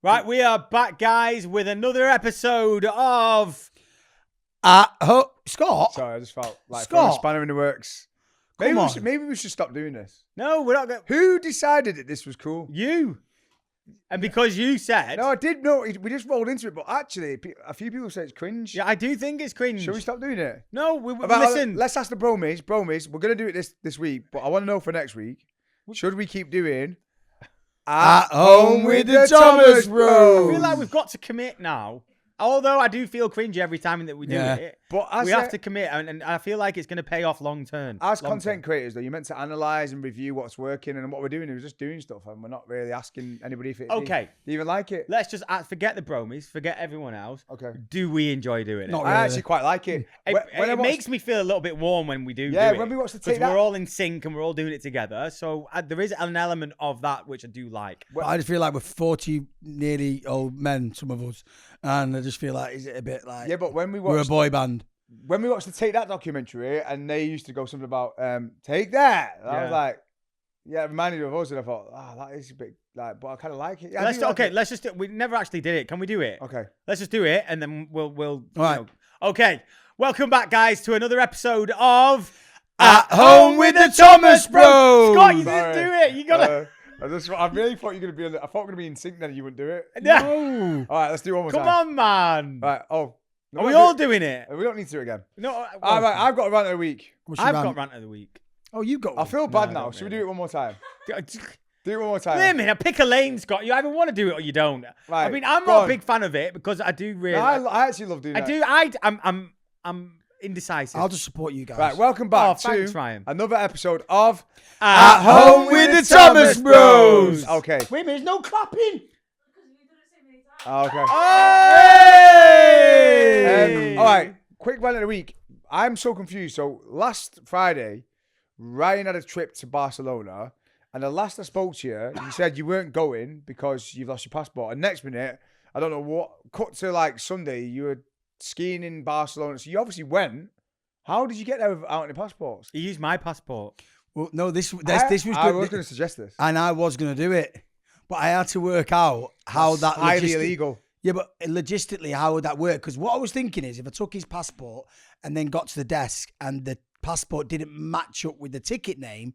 Right, we are back, guys, with another episode of... Scott? Sorry, I just felt like Scott? throwing a spanner in the works. Come Maybe we should stop doing this. No, we're not going to... Who decided that this was cool? You. And because you said... No, I did know. We just rolled into it, but actually, a few people say it's cringe. Yeah, I do think it's cringe. Should we stop doing it? No, listen. Let's ask the bromies. Bromies, we're going to do it this week, but I want to know for next week, should we keep doing... At home with the Thomas Bros. I feel like we've got to commit now. Although I do feel cringy every time that we do it, but we have to commit, and I feel like it's going to pay off long term. As content creators, though, you're meant to analyse and review what's working, and what we're doing is just doing stuff, and we're not really asking anybody if it. Okay, do you even like it? Let's just forget the bromies, forget everyone else. Okay. Do we enjoy doing it? Not really. I actually quite like it. It makes me feel a little bit warm when we do. Yeah, do when it, we watch the because we're all in sync and we're all doing it together. So there is an element of that which I do like. I just feel like we're 40 nearly old men, some of us, and I just feel like is it a bit like but when we we're a boy band. When we watched the Take That documentary, and they used to go something about Take That, I was like, yeah, it reminded me of us, and I thought, that is a bit like, but I kind of like it. Yeah, let's just. We never actually did it. Can we do it? Okay, let's just do it, and then we'll. All right. Okay, welcome back, guys, to another episode of At Home with the Thomas Bros. Scott, you didn't do it. You gotta. I really thought you were going to be. I thought we were going to be in sync. Then you wouldn't do it. No. All right, let's do it one more time. Come on, man. All right. Oh. Are we all doing it? We don't need to do it again. No. All right, I've got a rant of the week. I've got rant of the week. Oh, you've got one. I feel bad now. Should we do it one more time? Do it one more time. Wait a minute. Pick a lane, Scott. You either want to do it or you don't. Right, I mean, I'm not a big fan of it because I do really. No, I actually love doing that. I'm indecisive. I'll just support you guys. Right, welcome back thanks, to Ryan. another episode of At Home with the Thomas Bros. Okay. Wait a minute. There's no clapping. Okay. Hey! All right, quick rant of the week. I'm so confused. So last Friday, Ryan had a trip to Barcelona, and the last I spoke to you, you said you weren't going because you've lost your passport. And next minute, I don't know what, cut to like Sunday, you were skiing in Barcelona. So you obviously went. How did you get there without any passports? He used my passport. Well, no, this was good. I was going to suggest this. And I was going to do it. But I had to work out how That's that highly illegal. Yeah, but logistically, how would that work? Because what I was thinking is, if I took his passport and then got to the desk and the passport didn't match up with the ticket name,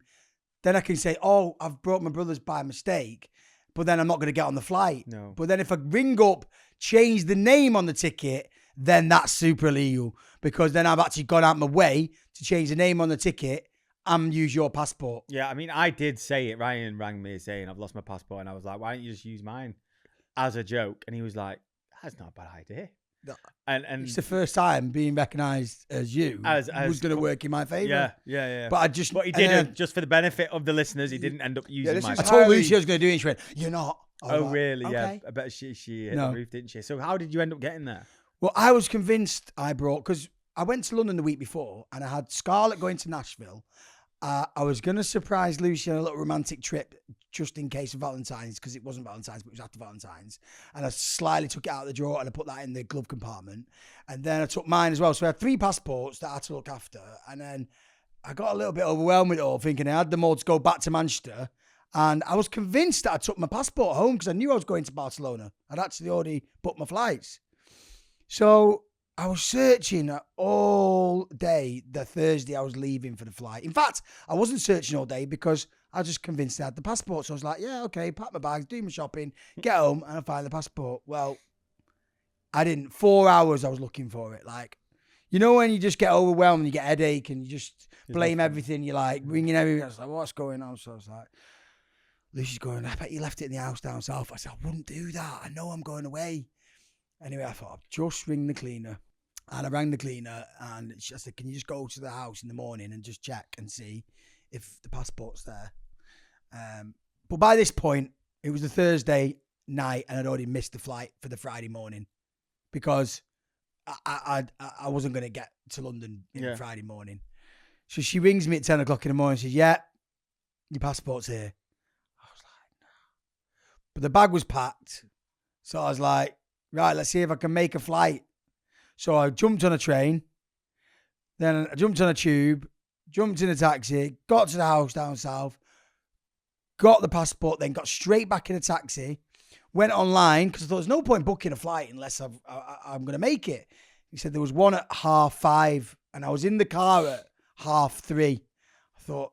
then I can say, "Oh, I've brought my brother's by mistake," but then I'm not going to get on the flight. No. But then if I ring up, change the name on the ticket, then that's super illegal because then I've actually gone out my way to change the name on the ticket and use your passport. Yeah, I mean, I did say it. Ryan rang me saying I've lost my passport, and I was like, "Why don't you just use mine as a joke?" And he was like, "That's not a bad idea." No. And it's the first time being recognised as you was going to work in my favour. Yeah. But he didn't. Just for the benefit of the listeners, he didn't end up using mine. I told Lucy I was going to do it, and she went, "You're not." Oh, really? Okay. Yeah. I bet she hit the roof, didn't she? So how did you end up getting there? Well, I was convinced because I went to London the week before, and I had Scarlett going to Nashville. I was going to surprise Lucy on a little romantic trip just in case of Valentine's, because it wasn't Valentine's, but it was after Valentine's. And I slyly took it out of the drawer and I put that in the glove compartment. And then I took mine as well. So I had 3 passports that I had to look after. And then I got a little bit overwhelmed with it all, thinking I had them all to go back to Manchester. And I was convinced that I took my passport home because I knew I was going to Barcelona. I'd actually already booked my flights. So I was searching all day the Thursday I was leaving for the flight. In fact, I wasn't searching all day because I was just convinced I had the passport. So I was like, yeah, okay, pack my bags, do my shopping, get home, and I find the passport. Well, I didn't. 4 hours I was looking for it. Like, you know when you just get overwhelmed and you get a headache and you just blame everything. You're like ringing everything. I was like, what's going on? So I was like, Lucy's going, I bet you left it in the house down south. I said, I wouldn't do that. I know I'm going away. Anyway, I thought, I'll just ring the cleaner. And I rang the cleaner and I said, can you just go to the house in the morning and just check and see if the passport's there? But by this point, it was the Thursday night and I'd already missed the flight for the Friday morning because I wasn't going to get to London in Friday morning. So she rings me at 10 o'clock in the morning and says, yeah, your passport's here. I was like, no. But the bag was packed. So I was like, right, let's see if I can make a flight. So I jumped on a train, then I jumped on a tube, jumped in a taxi, got to the house down south, got the passport, then got straight back in a taxi, Went online because I thought there's no point booking a flight unless I'm going to make it. He said there was one at 5:30 and I was in the car at 3:30. I thought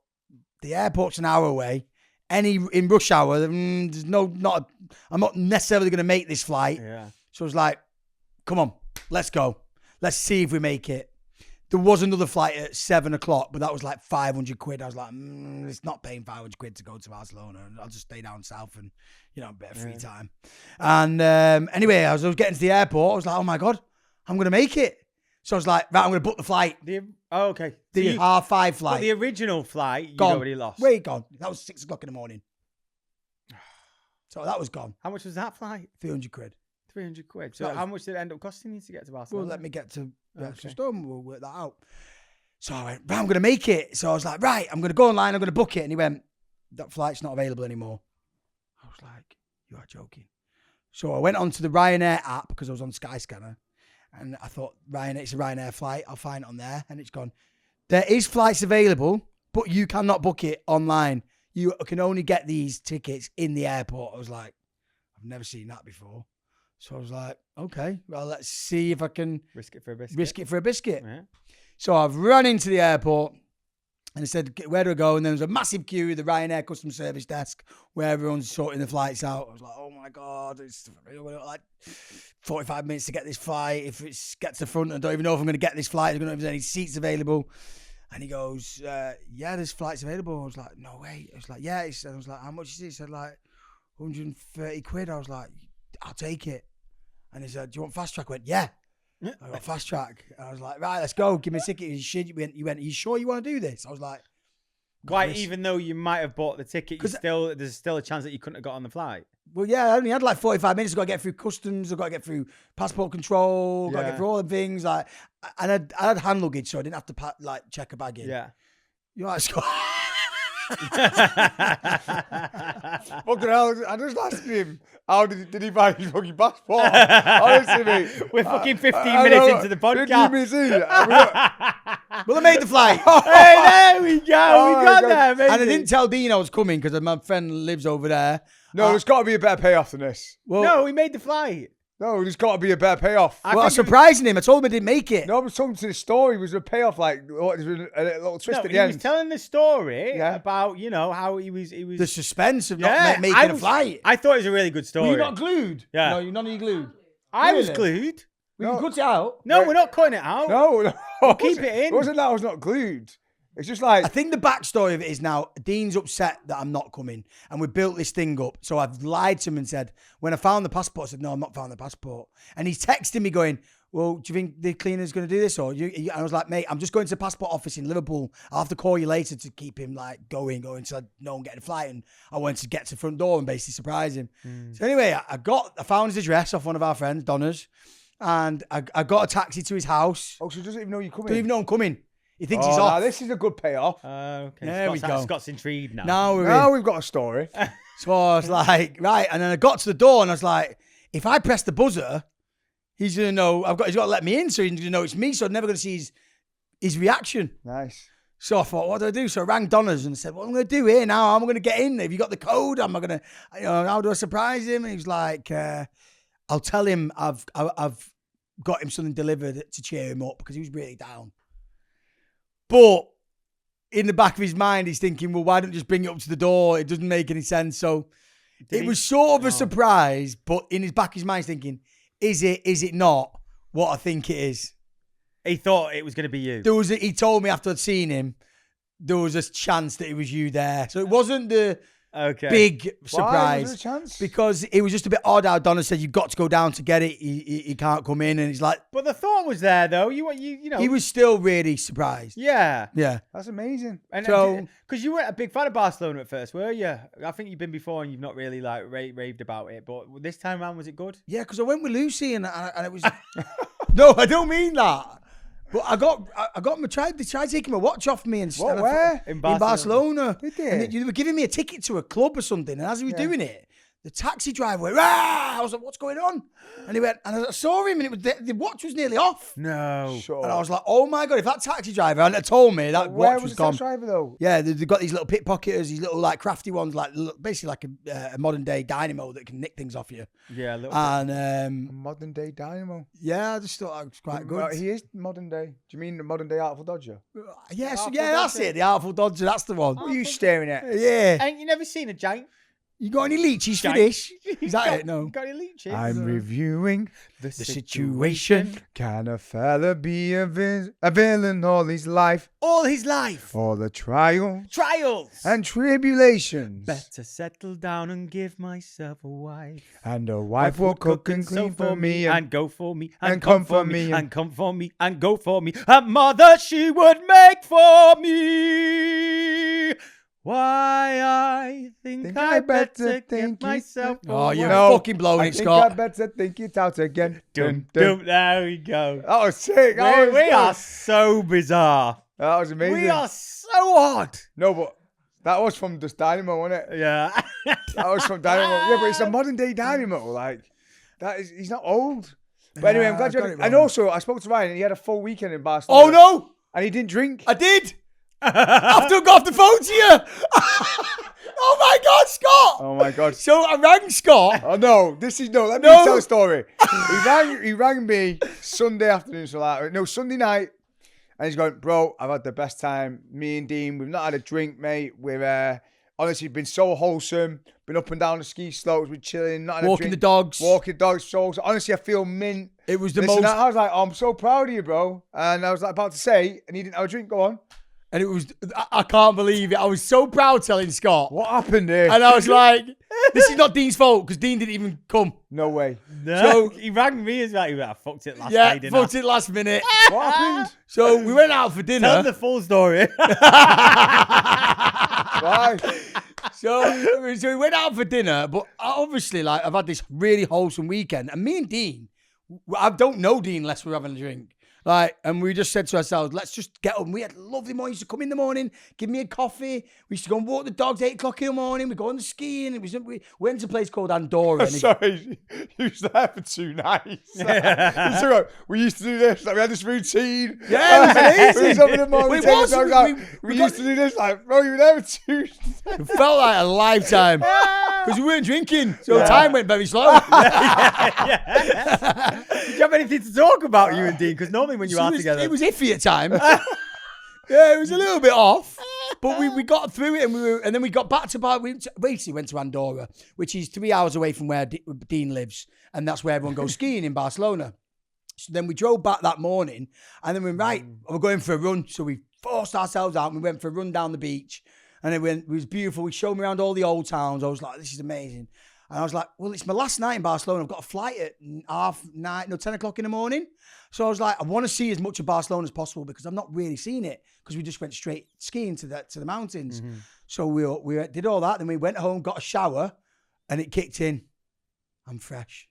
the airport's an hour away. In rush hour, there's I'm not necessarily going to make this flight. Yeah. So I was like, come on, let's go. Let's see if we make it. There was another flight at 7:00, but that was like 500 quid. I was like, it's not paying 500 quid to go to Barcelona. I'll just stay down south and, a bit of free time. And anyway, I was getting to the airport. I was like, oh my God, I'm going to make it. So I was like, right, I'm going to book the flight. Okay. The 5:30 flight. But the original flight, you gone. already lost. Wait, gone. That was 6:00 in the morning. So that was gone. How much was that flight? 300 quid. 300 quid. So how much did it end up costing you to get to Barcelona? Well, let me get to Okay. stuff and we'll work that out. So I went, right, I'm going to make it. So I was like, right, I'm going to go online, I'm going to book it. And he went, that flight's not available anymore. I was like, you are joking. So I went onto the Ryanair app because I was on Skyscanner. And I thought, it's a Ryanair flight. I'll find it on there. And it's gone, there is flights available, but you cannot book it online. You can only get these tickets in the airport. I was like, I've never seen that before. So I was like, okay, well, let's see if I can risk it for a biscuit. Risk it for a biscuit. Yeah. So I've run into the airport and I said, where do I go? And there was a massive queue at the Ryanair customer service desk where everyone's sorting the flights out. I was like, oh my God, it's like 45 minutes to get this flight. If it gets to the front, I don't even know if I'm going to get this flight. I don't know if there's any seats available. And he goes, yeah, there's flights available. I was like, no way. I was like, yeah. I was like, how much is it? He said, like, 130 quid. I was like, I'll take it. And he said, do you want fast track? I went, yeah. I got fast track. I was like, right, let's go. Give me a ticket. You went, are you sure you want to do this? I was like, why, even though you might have bought the ticket, there's still a chance that you couldn't have got on the flight. Well, yeah, I only had like 45 minutes. I've got to get through customs. I've got to get through passport control. I've got to get through all the things. Like, and I had hand luggage, so I didn't have to check a bag in. Yeah. You're like, Scott. Fucking hell, I just asked him, how did he buy his fucking passport? Honestly, mate. We're fucking 15 minutes into the podcast. Well, I made the flight. Hey, there we go. We got there, mate. And I didn't tell Dean I was coming because my friend lives over there. No, there's got to be a better payoff than this. Well, no, we made the flight. No, there's got to be a better payoff. I was surprising him. I told him I didn't make it. No, I was talking to the story. Was a payoff like a little twist at the he end? was telling the story about how he was the suspense of not making a flight. I thought it was a really good story. Were you not glued? Yeah. No, you're none of you glued. I was glued. We can cut it out. No, we're not cutting it out. No. Keep it in. It wasn't that I was not glued. It's just like... I think the backstory of it is now, Dean's upset that I'm not coming. And we built this thing up. So I've lied to him and said, when I found the passport, I said, no, I'm not found the passport. And he's texting me going, well, do you think the cleaner's going to do this? Or and I was like, mate, I'm just going to the passport office in Liverpool. I'll have to call you later to keep him like going so I know I'm getting a flight. And I wanted to get to the front door and basically surprise him. So anyway, I found his address off one of our friends, Donna's. And I got a taxi to his house. Oh, so he doesn't even know you're coming? Don't even know I'm coming. He thinks he's off. This is a good payoff. Okay. There we go. Scott's intrigued now. Now we've got a story. So I was like, right. And then I got to the door and I was like, if I press the buzzer, he's going to know, he's got to let me in so he's going to know it's me. So I'm never going to see his reaction. Nice. So I thought, what do I do? So I rang Donna's and said, what am I going to do here now? How am I going to get in? Have you got the code? Am I going to, how do I surprise him? And he was like, I'll tell him I've got him something delivered to cheer him up because he was really down. But in the back of his mind, he's thinking, well, why don't you just bring it up to the door? It doesn't make any sense. So it was sort of a surprise, but in his back of his mind, he's thinking, is it not what I think it is? He thought it was going to be you. He told me after I'd seen him, there was a chance that it was you there. So it wasn't the big surprise. Why was there a chance? Because it was just a bit odd how Donna said, you've got to go down to get it. He can't come in. And he's like... But the thought was there, though. You know... He was still really surprised. Yeah. Yeah. That's amazing. And so... Because you weren't a big fan of Barcelona at first, were you? I think you've been before and you've not really like raved about it. But this time around, was it good? Yeah, because I went with Lucy and it was... No, I don't mean that. But they tried taking my watch off me and stuff. Where? In Barcelona. Did they? And they were giving me a ticket to a club or something. And as he was doing it, The taxi driver went, "Rah!" I was like, what's going on? And he went, and I saw him, and it was the watch was nearly off. No. Sure. And I was like, oh my God, if that taxi driver hadn't have told me, that Where watch was was the gone. taxi driver though? Yeah, they've got these little pickpocketers, these little like crafty ones, like basically like a modern day dynamo that can nick things off you. Yeah, a little And A modern day dynamo. yeah, I just thought that was quite good. He is modern day. Do you mean the modern day Artful Dodger? Yeah, so, Artful yeah, that's Dodger. it. The Artful Dodger, that's the one. What are you staring at? Yeah. Ain't you never seen a giant? You got any leeches for Giant- this? Is that got, it? No. Got any leeches? I'm reviewing the situation. Can a fella be a villain all his life? All his life. All the trials Trials. and tribulations. Better settle down and give myself a wife. And a wife will cook and clean for me. and go for me and come for me and come for me and go for me. A mother she would make for me. Why I think I better think get myself a Oh, you're wife. fucking blowing I it, think Scott. I better think it out again. Dum, dum, there we go. That was sick. That was We good. are so bizarre. That was amazing. We are so odd. No, but that was from just Dynamo, wasn't it? Yeah. That was from Dynamo. Yeah, but it's a modern day Dynamo. Like, that is, he's not old. But anyway, I'm glad you got had it And wrong. also, I spoke to Ryan and he had a full weekend in Barcelona. Oh, no. And he didn't drink. I did. I've still got off the phone to you. Oh, my God, Scott. Oh my God. So I rang Scott. Oh no, this is let me No. tell a story. He rang me Sunday afternoon, Sunday night, and he's going, bro, I've had the best time. Me and Dean, we've not had a drink, mate. We're honestly been so wholesome. Been up and down the ski slopes, we're chilling, not had a Walking drink. the dogs. Walking the dogs. So honestly, I feel mint. It was the This and most. that. I was like, oh, I'm so proud of you, bro. And I was like about to say, and he didn't have a drink. Go on. And it was, I can't believe it. I was so proud telling Scott. What happened here? And I was like, this is not Dean's fault because Dean didn't even come. No way. No, So- he rang me as well. He went, I fucked it last Yeah, night, didn't I? voted last minute. What happened? So we went out for Tell dinner. the full story. Why? So we went out for dinner, but obviously, like, I've had this really wholesome weekend, and me and Dean, I don't know Dean unless we're having a drink. Like, and we just said to ourselves, let's just get on. We had lovely morning. He used to come in the morning, give me a coffee. We used to go and walk the dogs 8 o'clock in the morning. We go on the skiing. We went to a place called Andorra. And Sorry, you was there for 2 nights. It's all right. We used to do this. Like, we had this routine. Yeah, it was amazing. We was up in the morning. We taking was. the dogs out. We We got- used to do this. Like, bro, you were there for 2 It felt like a lifetime because we weren't drinking. So time went very slow. Did you have anything to talk about, you and Dean? Because normally when you So are it was, together. it was iffy at times. Yeah, it was a little bit off, but we got through it, and then we got back to we basically went to Andorra, which is 3 hours away from where Dean lives, and that's where everyone goes skiing in Barcelona. So then we drove back that morning, and then we're going for a run. So we forced ourselves out, and we went for a run down the beach, and it was beautiful. He showed me around all the old towns. I was like, this is amazing. And I was like, well, it's my last night in Barcelona. I've got a flight at 10 o'clock in the morning. So I was like, I want to see as much of Barcelona as possible because I've not really seen it because we just went straight skiing to the mountains. Mm-hmm. So we did all that. Then we went home, got a shower, and it kicked in. I'm fresh.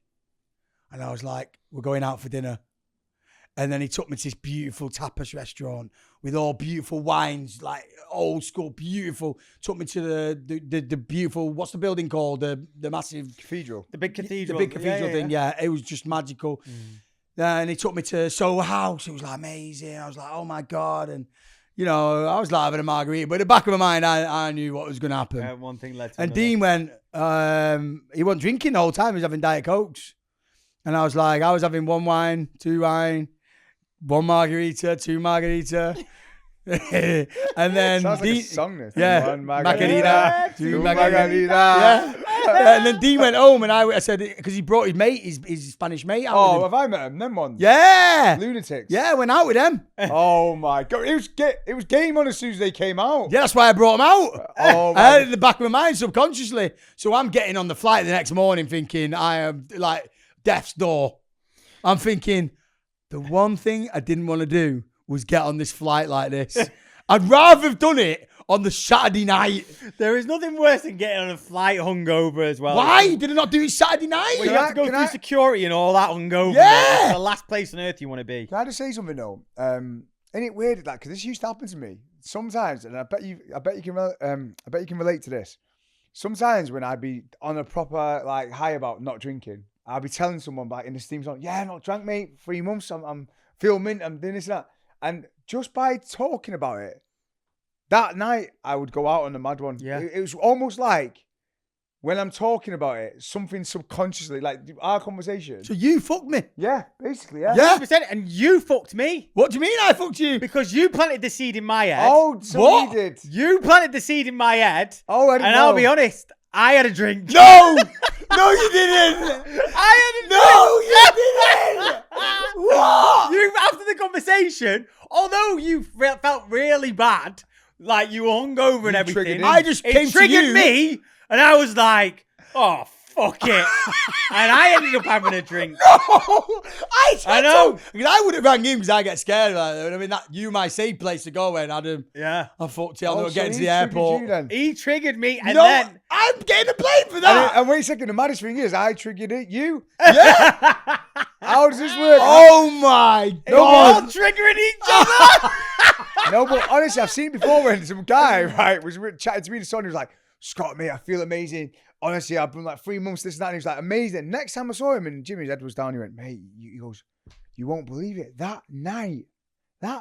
And I was like, we're going out for dinner. And then he took me to this beautiful tapas restaurant with all beautiful wines, like old school, beautiful. Took me to the beautiful, what's the building called? The massive Cathedral. the big cathedral. the big cathedral thing. Yeah, it was just magical. And he took me to Soho House. It was like amazing. I was like, oh my God. And, you know, I was like having a margarita. But in the back of my mind, I knew what was going to happen. One thing led to And another. Dean went, he wasn't drinking the whole time. He was having Diet Cokes. And I was like, I was having 1 wine, 2 wine, 1 margarita, 2 margarita. And then Sounds like Dean, a song. This. yeah, One margarita, 2 two margarita. margarita. Yeah. And then Dean went home, and I said, because he brought his mate, his Spanish mate out Oh, with him. have I met them? Them ones? Yeah. Lunatics. Yeah, I went out with them. Oh my God. It was game on as soon as they came out. Yeah, that's why I brought them out. Oh I had my. it in the back of my mind subconsciously. So I'm getting on the flight the next morning thinking I am like death's door. I'm thinking the one thing I didn't want to do was get on this flight like this. I'd rather have done it on the Saturday night. There is nothing worse than getting on a flight hungover as well. Why did I not do it Saturday night? Well, you have to go Can through I- security and all that hungover. Yeah. It's the last place on earth you want to be. Can I just say something though? Ain't it weird that because this used to happen to me sometimes, and I bet you can relate to this. sometimes when I'd be on a proper like high about not drinking, I'd be telling someone back in the steam zone, yeah, not drank, mate, 3 months. I'm feel mint. I'm doing this and that. And just by talking about it, that night I would go out on a mad one. Yeah. It was almost like when I'm talking about it, something subconsciously, like our conversation. So you fucked me. Yeah, basically, yeah. Yeah. 100%, and you fucked me What do you mean I fucked you? because you planted the seed in my head. Oh, so What? he did. You planted the seed in my head. Oh, I didn't And know. I'll be honest, I had a drink. No! No, you didn't! I had a No, you didn't! What? You, after the conversation, although you felt really bad, like you were hungover and You everything, triggered him. I just it came to triggered you. me, and I was like, oh, fuck it. And I ended up having a drink. I know. Because I would have rang him because I get scared. Like, I mean, that you my safe place to go when Adam. Yeah. I fucked you. I'll Oh, never so get to he the triggered airport. you then. He triggered me, and no, then... I'm getting a plane for that. And wait a second, the maddest thing is, I triggered it. You? How does this work? Oh my We're all god! triggering each other. No, but honestly, I've seen it before when some guy, right, was chatting to me this morning. He was like, Scott, mate, I feel amazing. Honestly, I've been like 3 months, this and that. And he was like, amazing. Next time I saw him and Jimmy's head was down, he went, mate, he goes, you won't believe it. That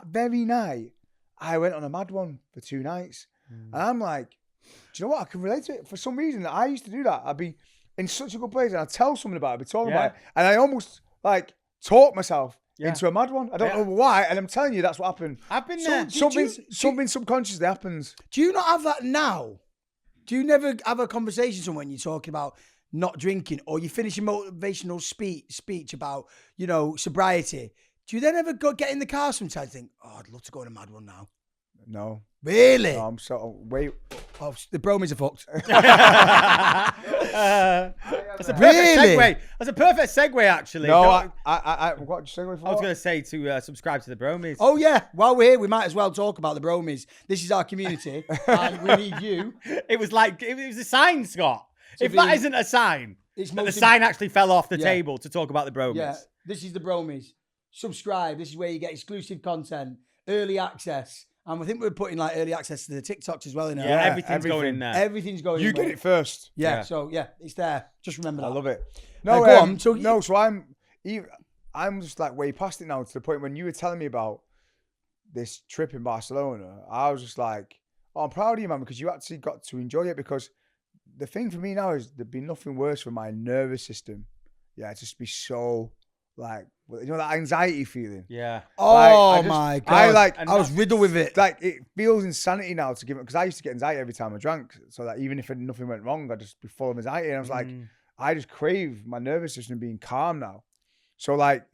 very night, I went on a mad one for 2 nights. And I'm like, do you know what? I can relate to it. For some reason, I used to do that. I'd be in such a good place and I'd tell someone about it, I'd be talking about it. And I almost like talk myself into a mad one. I don't know why. And I'm telling you, that's what happened. I've been there. Something subconsciously happens. Do you not have that now? Do you never have a conversation with someone when you're talking about not drinking, or you finish a motivational speech about, you know, sobriety? Do you then ever get in the car sometimes and think, oh, I'd love to go on a mad one now? No. Really? No, I'm so wait. Oh, the bromies are fucked. That's a perfect Really? segue. That's a perfect segue, actually. No, Don't- I what did you say for I was what? going to say to subscribe to the Bromies. Oh yeah, while we're here, we might as well talk about the bromies. This is our community, and we need you. It was like, it was a sign, Scott. If be- that isn't a sign, It's that the most sign actually fell off the Yeah. table to talk about the Bromies. Yeah, this is the bromies. Subscribe. This is where you get exclusive content, early access, and I think we're putting like early access to the TikToks as well. In Yeah, there. everything's going in there. Everything's going. You in did there. it first. Yeah, Yeah. so yeah, it's there. Just remember that. I love it. Now, No, go on. So so I'm just like way past it now to the point when you were telling me about this trip in Barcelona. I was just like, oh, I'm proud of you, man, because you actually got to enjoy it. Because the thing for me now is there'd be nothing worse for my nervous system. Yeah, just be so like, you know, that anxiety feeling. Yeah. Oh Like, I just- my god! I like- I was riddled with it. Like it feels insanity now to give it, because I used to get anxiety every time I drank. So that even if nothing went wrong, I'd just be full of anxiety. And I was like, I just crave my nervous system being calm now. So like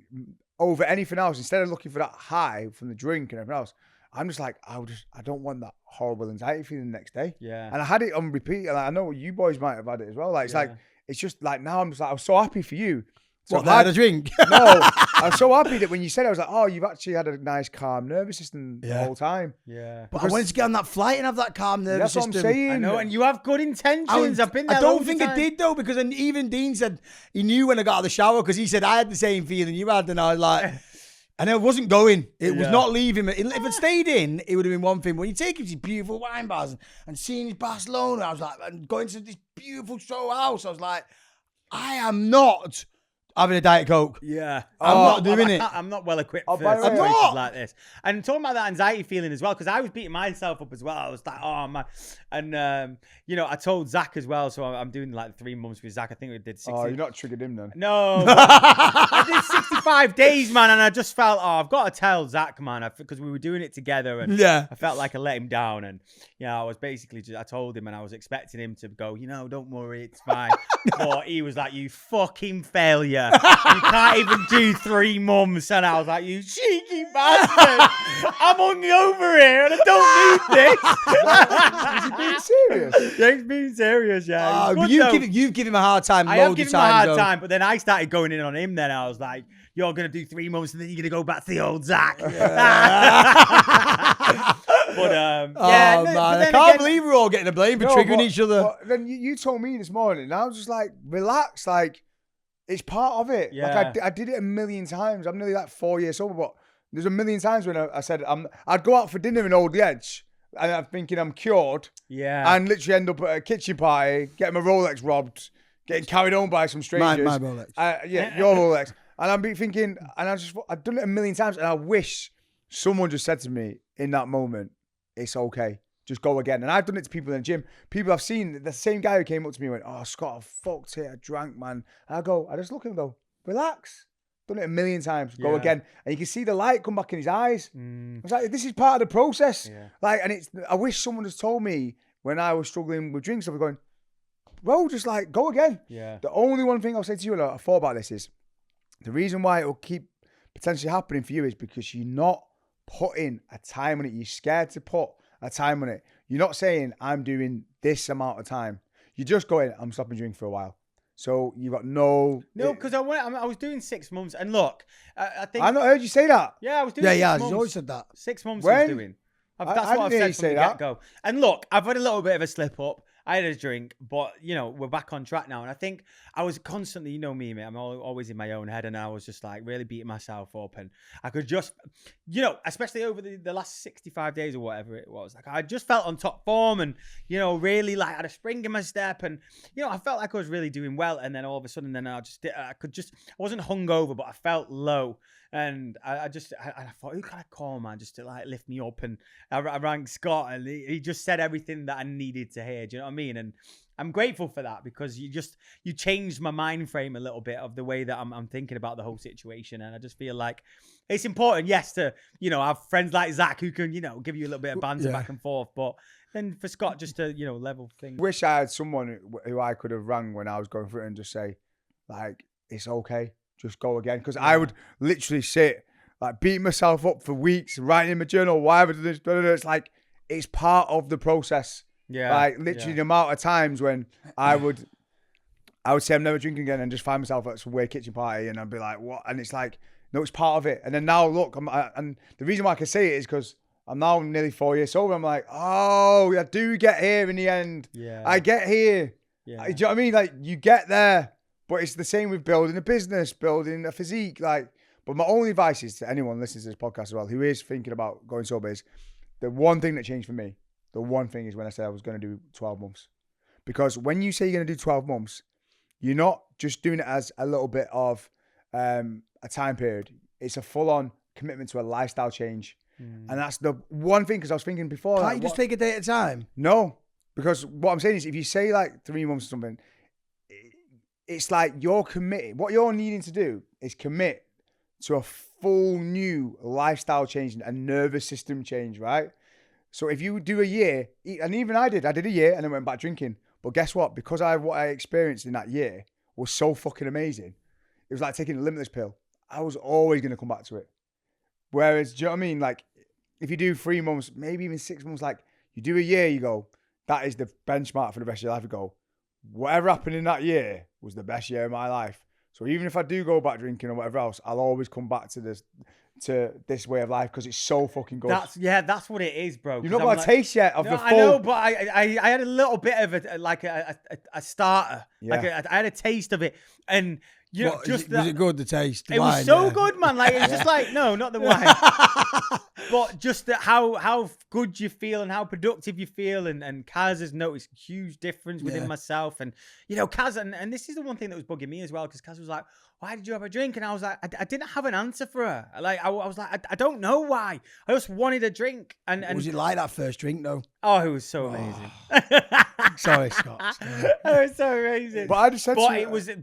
over anything else, instead of looking for that high from the drink and everything else, I'm just like, I don't want that horrible anxiety feeling the next day. Yeah. And I had it on repeat. And I know you boys might have had it as well. Like it's like, it's just like now I'm just like, I was so happy for you. So What, they had a drink? No, I was so happy that when you said it, I was like, oh, you've actually had a nice, calm nervous system the whole time. Yeah. But I wanted to get on that flight and have that calm nervous That's system. what I'm saying. I know, and you have good intentions. I've been there. I don't loads of think it times. did though, because even Dean said he knew when I got out of the shower, because he said I had the same feeling you had, and I was like, and I wasn't going. It was not leaving me. If I'd stayed in, it would have been one thing. When you take him to these beautiful wine bars and seeing his Barcelona, I was like, and going to this beautiful show house, I was like, I am not having a Diet Coke. Yeah. I'm not doing it. I'm not well equipped Oh, for by the way- situations I'm not. like this. And talking about that anxiety feeling as well, because I was beating myself up as well. I was like, oh man. And, you know, I told Zach as well. So I'm doing like 3 months with Zach. I think we did 60. Oh, you're not triggered him then. No. I did 65 days, man. And I just felt, I've got to tell Zach, man, because we were doing it together. And Yeah. I felt like I let him down. And, you know, I was basically I told him, and I was expecting him to go, you know, don't worry, it's fine. But he was like, you fucking failure. You can't even do 3 months. And I was like, you cheeky bastard. I'm hungover here and I don't need this. Is he being serious? Yeah, he's being serious, yeah. It was good, though. You've given him a hard time. I have loads given of him a hard times, though. time, but then I started going in on him. Then I was like, "You're gonna do 3 months, and then you're gonna go back to the old Zach." But yeah, Oh no, man, but I then can't again- believe we're all getting a blame for No, triggering but- each other. But then you told me this morning, and I was just like, relax, like it's part of it. Yeah. Like I did it a million times. I'm nearly like 4 years sober, but there's a million times when I said I'd go out for dinner in Old the Edge, and I'm thinking I'm cured, Yeah. and literally end up at a kitchen party, getting my Rolex robbed, getting carried home by some strangers. My Rolex. Yeah, your Rolex. And I'm thinking, and I've done it a million times, and I wish someone just said to me in that moment, it's okay. Just go again. And I've done it to people in the gym. People I've seen, the same guy who came up to me and went, oh, Scott, I fucked it. I drank, man. And I just look at him and go, relax. Done it a million times. Go again. And you can see the light come back in his eyes. I was like, this is part of the process. Yeah. Like, and I wish someone has told me when I was struggling with drinks, I was going, bro, just like, go again. Yeah. The only one thing I'll say to you, and I thought about this, is the reason why it will keep potentially happening for you is because you're not putting a time on it. You're scared to put a time on it. You're not saying, I'm doing this amount of time. You're just going, I'm stopping drinking for a while. So you got no... No, because I was doing 6 months. And look, I think... I've not heard you say that. Yeah, I was doing 6 months. He's always said that. 6 months When? I was doing. That's what I've didn't hear you said from say the that. get-go. And look, I've had a little bit of a slip-up. I had a drink, but, we're back on track now. And I think I was constantly, me, mate, I'm always in my own head. And I was just like really beating myself up. And I could just, especially over the last 65 days or whatever it was, like I just felt on top form and, really like had a spring in my step. And, I felt like I was really doing well. And then all of a sudden, I wasn't hungover, but I felt low. And I thought, who can I call, man, just to like lift me up? And I rang Scott, and he just said everything that I needed to hear. Do you know what I mean? And I'm grateful for that because you changed my mind frame a little bit of the way that I'm thinking about the whole situation. And I just feel like it's important, yes, to have friends like Zach who can give you a little bit of banter back and forth, but then for Scott just to level things. Wish I had someone who I could have rang when I was going through it and just say, like, it's okay. Just go again. Because I would literally sit, like, beating myself up for weeks, writing in my journal, why have I done this? Blah, blah, blah. It's like, it's part of the process. Yeah. Like, literally the amount of times when I would say I'm never drinking again and just find myself at some weird kitchen party and I'd be like, what? And it's like, no, it's part of it. And then now, look, and the reason why I can say it is because I'm now nearly 4 years sober. I'm like, oh, I do get here in the end. Yeah. I get here. Yeah. Do you know what I mean? Like, you get there. But it's the same with building a business, building a physique. Like, but my only advice is to anyone listening to this podcast as well, who is thinking about going sober, is the one thing that changed for me. The one thing is when I said I was going to do 12 months. Because when you say you're going to do 12 months, you're not just doing it as a little bit of a time period. It's a full-on commitment to a lifestyle change. And that's the one thing, because I was thinking before. Can't like, you just take a day at a time? No. Because what I'm saying is if you say like 3 months or something, it's like you're committed. What you're needing to do is commit to a full new lifestyle change and nervous system change, right? So if you do a year, and even I did a year and then went back drinking. But guess what? Because what I experienced in that year was so fucking amazing. It was like taking a limitless pill. I was always going to come back to it. Whereas, do you know what I mean? Like, if you do 3 months, maybe even 6 months, like you do a year, you go, that is the benchmark for the rest of your life. You go, whatever happened in that year was the best year of my life. So even if I do go back drinking or whatever else, I'll always come back to this way of life because it's so fucking good. That's what it is, bro. You've not got a taste yet of the full... I know, but I had a little bit of a starter. Yeah. I had a taste of it. And was it good, the taste? The it wine, was so good, man. Like, it was just like, no, not the wine. But just how good you feel and how productive you feel. And Kaz has noticed a huge difference within myself. And, Kaz, and this is the one thing that was bugging me as well, because Kaz was like, why did you have a drink? And I was like, I didn't have an answer for her. Like, I was like, I don't know why. I just wanted a drink. And was it like that first drink, though? Oh, it was so amazing. Sorry, Scott. It was so amazing. But I just said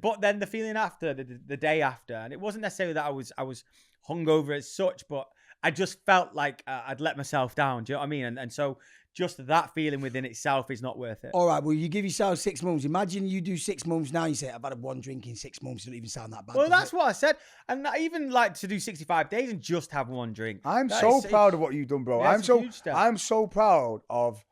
but then the feeling after, the day after, and it wasn't necessarily that I was hungover as such, but I just felt like I'd let myself down. Do you know what I mean? And so just that feeling within itself is not worth it. All right, well, you give yourself 6 months. Imagine you do 6 months now. You say, I've had one drink in 6 months. It doesn't even sound that bad. Well, that's what I said. And I even like to do 65 days and just have one drink. I'm so proud of what you've done, bro. I'm so proud of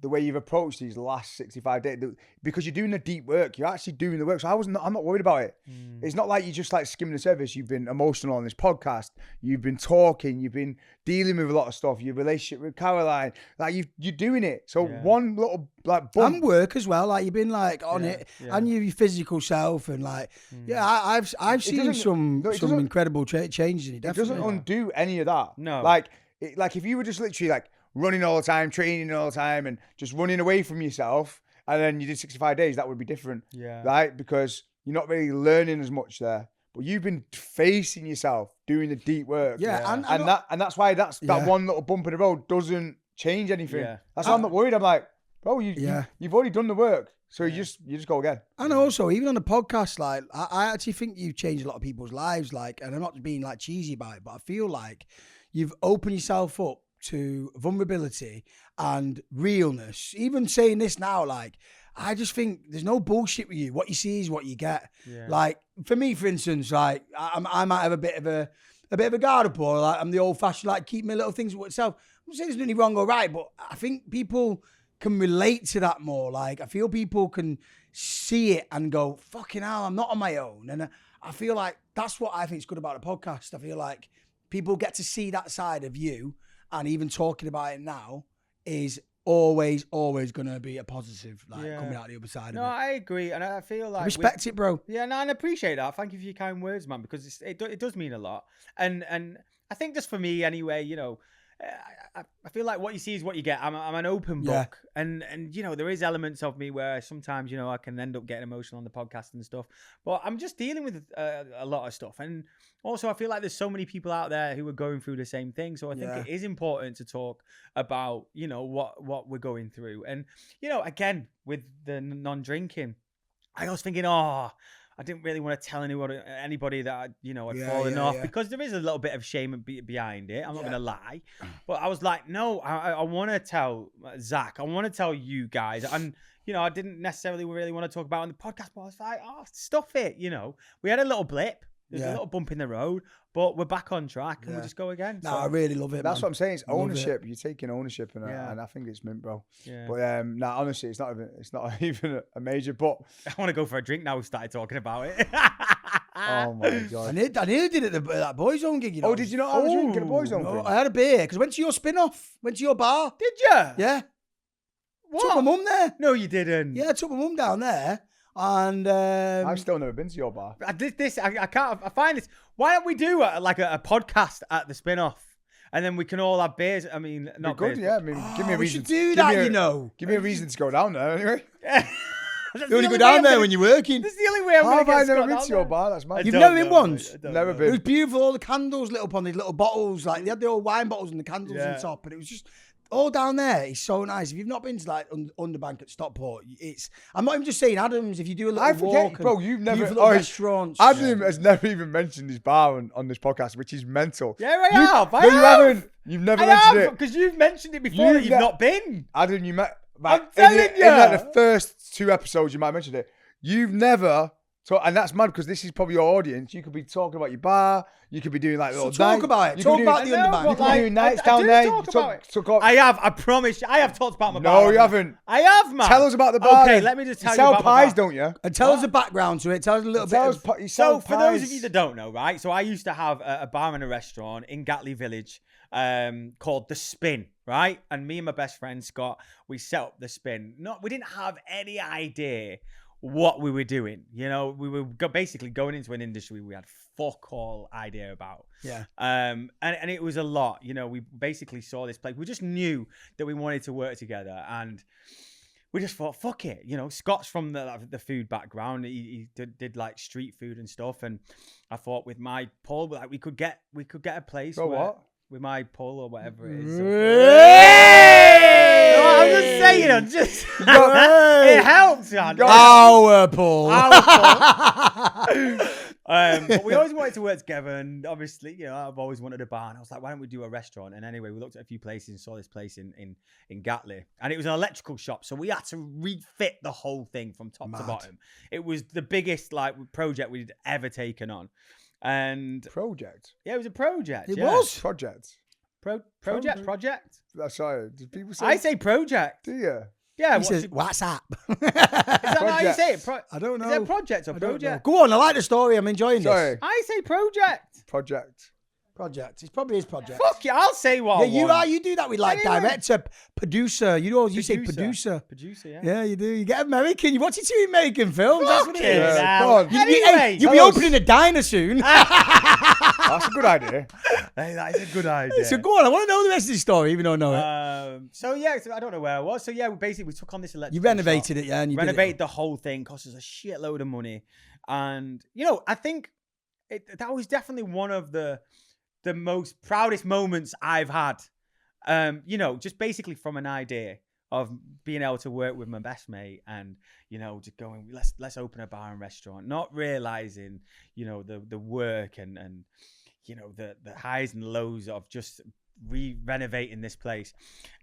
the way you've approached these last 65 days, because you're doing the deep work. You're actually doing the work. So I'm not worried about it. It's not like you're just like skimming the surface. You've been emotional on this podcast. You've been talking. You've been dealing with a lot of stuff. Your relationship with Caroline, like you're doing it. So one little like bump. And work as well. Like you've been like on it, and your physical self, and like I've seen some incredible changes in it. Definitely. It doesn't undo any of that. No, like if you were just literally like running all the time, training all the time, and just running away from yourself, and then you did 65 days, that would be different. Yeah. Right? Because you're not really learning as much there. But you've been facing yourself, doing the deep work. Yeah. And that's why that Yeah. one little bump in the road doesn't change anything. Yeah. That's why I'm not worried. I'm like, bro, Yeah. you've already done the work. So you just go again. And also, even on the podcast, like I actually think you've changed a lot of people's lives. Like, and I'm not being like cheesy about it, but I feel like you've opened yourself up to vulnerability and realness. Even saying this now, like, I just think there's no bullshit with you. What you see is what you get. Yeah. Like for me, for instance, like I might have a bit of a guard up, or like I'm the old fashioned, like keep my little things to myself. I'm not saying there's nothing wrong or right, but I think people can relate to that more. Like I feel people can see it and go, fucking hell, I'm not on my own. And I feel like that's what I think is good about the podcast. I feel like people get to see that side of you, and even talking about it now is always going to be a positive, like coming out the other side No, of it. I agree, and I feel like Respect it, bro. Yeah, no, and I appreciate that. Thank you for your kind words, man, because it does mean a lot. And I think just for me anyway, you know, I feel like what you see is what you get. I'm an open book, and you know, there is elements of me where sometimes, you know, I can end up getting emotional on the podcast and stuff, but I'm just dealing with a lot of stuff. And also I feel like there's so many people out there who are going through the same thing, so I think it is important to talk about, you know, what we're going through. And you know, again, with the non-drinking, I was thinking, I didn't really want to tell anybody that I'd fallen off, because there is a little bit of shame behind it. I'm not going to lie, but I was like, no, I want to tell Zach. I want to tell you guys, and you know, I didn't necessarily really want to talk about it on the podcast, but I was like, stuff it. You know, we had a little blip. There's a little bump in the road, but we're back on track, and we'll just go again. No, I really love it. That's man. what I'm saying. It's Love ownership. You're taking ownership, and I think it's mint, bro. Yeah. But honestly, it's not even a major. But I want to go for a drink now. We started talking about it. oh my god, I nearly did it at that Boys Own gig. You know? Oh, did you not have a drink at a Boys Own No, thing? I had a beer because I went to your spin-off. Went to your bar. Did you? Yeah. What? Took my mum there. No, you didn't. Yeah, I took my mum down there. And I've still never been to your bar. I did this. I can't. I find this. Why don't we do a podcast at the spin-off, and then we can all have beers? I mean, not Good, beers, yeah. I mean, give me a we reason. should do give that, me a- you know. Give me a reason to go down there anyway. That's You only the go only down way I'm there gonna- when you're working. This is the only way I'm How going have to I get never Scott been down to your there. bar? That's mad. You've don't never been know, once? I don't Never know. been. It was beautiful. All the candles lit up on these little bottles. Like, they had the old wine bottles and the candles Yeah. on top. And it was just all down there. It's so nice. If you've not been to, like, Underbank at Stockport, I'm not even just saying Adams. If you do a little I walk. forget, and bro. You've never. beautiful little restaurants. Adam has never even mentioned his bar on this podcast, which is mental. Yeah, I have. No, you haven't. You've never mentioned it. Because you've mentioned it before. You've not been. Adam, you met. I'm telling in you. like the first 2 episodes, you might have mentioned it. You've never. And that's mad because this is probably your audience. You could be talking about your bar. You could be doing like little talk nights. about it. You Talk could be about doing- the Underbank. You could be doing nights I down do there. talk You about it. took off. I have. I promise you. I have talked about my No, bar. you haven't. I have, man. Tell us about the bar. Okay, then. let me just tell you sell about pies, my bar. don't you? And tell us the background to it. Tell us a little bit. You So, sell for those of pies. you that don't know, right? So, I used to have a bar and a restaurant in Gatley Village called The Spin, right? And me and my best friend, Scott, we set up The Spin. We didn't have any idea what we were doing. You know, we were basically going into an industry we had fuck all idea about. Yeah. And it was a lot. You know, we basically saw this place. We just knew that we wanted to work together, and we just thought, fuck it. You know, Scott's from the food background. He did like street food and stuff. And I thought with my pull, like we could get a place. Bro, where, what? With my pull or whatever it is. Hey! No, I'm just saying. It helps, man. Our Paul. But we always wanted to work together, and obviously, you know, I've always wanted a bar, and I was like, why don't we do a restaurant? And anyway, we looked at a few places and saw this place in Gatley, and it was an electrical shop, so we had to refit the whole thing from top to bottom. It was the biggest project we'd ever taken on, and Project. yeah, it was a project. It yeah. was. Project. Project. That's right. Did people say? I say project. Do you? Yeah. He says, WhatsApp. Is that how you say it? I don't know. Is it project or I don't know. project? Go on, I like the story. I'm enjoying Sorry. this. I say project. Project. Project. It's probably his project. Fuck you, I'll say what I Yeah, you want. are. You do that with like Anyway. director, producer. You know, you say producer. Producer, yeah. Yeah, you do. You get American. You watch it two American films. That's what it Fucking is. hell. Go on. You'll Anyway, be opening a diner soon. That's a good idea. Hey, that is a good idea. So go on, I want to know the rest of the story, even though I know it. So I don't know where I was. So yeah, we took on this electric. You renovated it, yeah, and you renovated did the whole thing. Cost us a shitload of money, and I think that was definitely one of the most proudest moments I've had. Just basically from an idea of being able to work with my best mate and just going, let's open a bar and restaurant, not realizing the work and the highs and lows of just renovating this place,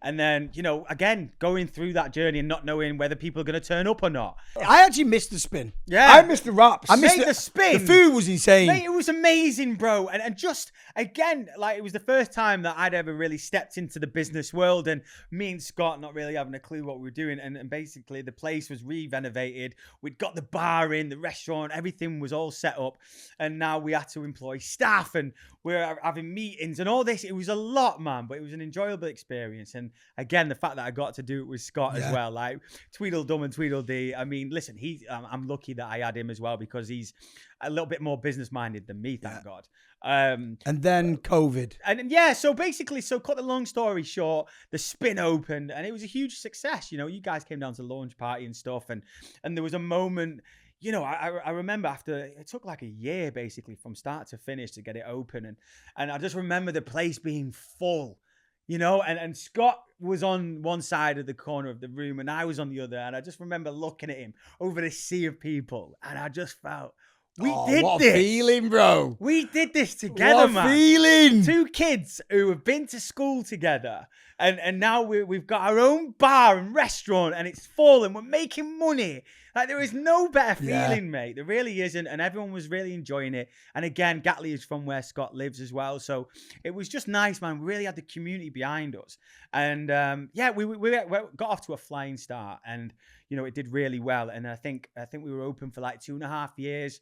and then again going through that journey and not knowing whether people are going to turn up or not. I actually missed the spin. Yeah, I missed the wraps. I missed the spin. The food was insane. Mate, it was amazing, bro. And just, again, like, it was the first time that I'd ever really stepped into the business world, and me and Scott not really having a clue what we were doing. And basically, the place was re-renovated. We'd got the bar in, the restaurant, everything was all set up. And now we had to employ staff, and we're having meetings and all this. It was a lot, man, but it was an enjoyable experience. And again, the fact that I got to do it with Scott as well, like, Tweedledum and Tweedledee. I mean, listen, I'm lucky that I had him as well, because he's a little bit more business minded than me, thank God. And then COVID. And yeah, so basically, cut the long story short, the spin opened and it was a huge success. You guys came down to the launch party and stuff, and there was a moment, I remember after, it took like a year basically from start to finish to get it open, and I just remember the place being full. And Scott was on one side of the corner of the room and I was on the other. And I just remember looking at him over this sea of people. And I just felt, we did what this. A feeling, bro. We did this together, what a man. Feeling. Two kids who have been to school together. And now we've got our own bar and restaurant and it's full and we're making money. Like, there is no better feeling, mate. There really isn't. And everyone was really enjoying it. And again, Gatley is from where Scott lives as well. So it was just nice, man. We really had the community behind us. And we got off to a flying start. And, it did really well. And I think we were open for like 2.5 years,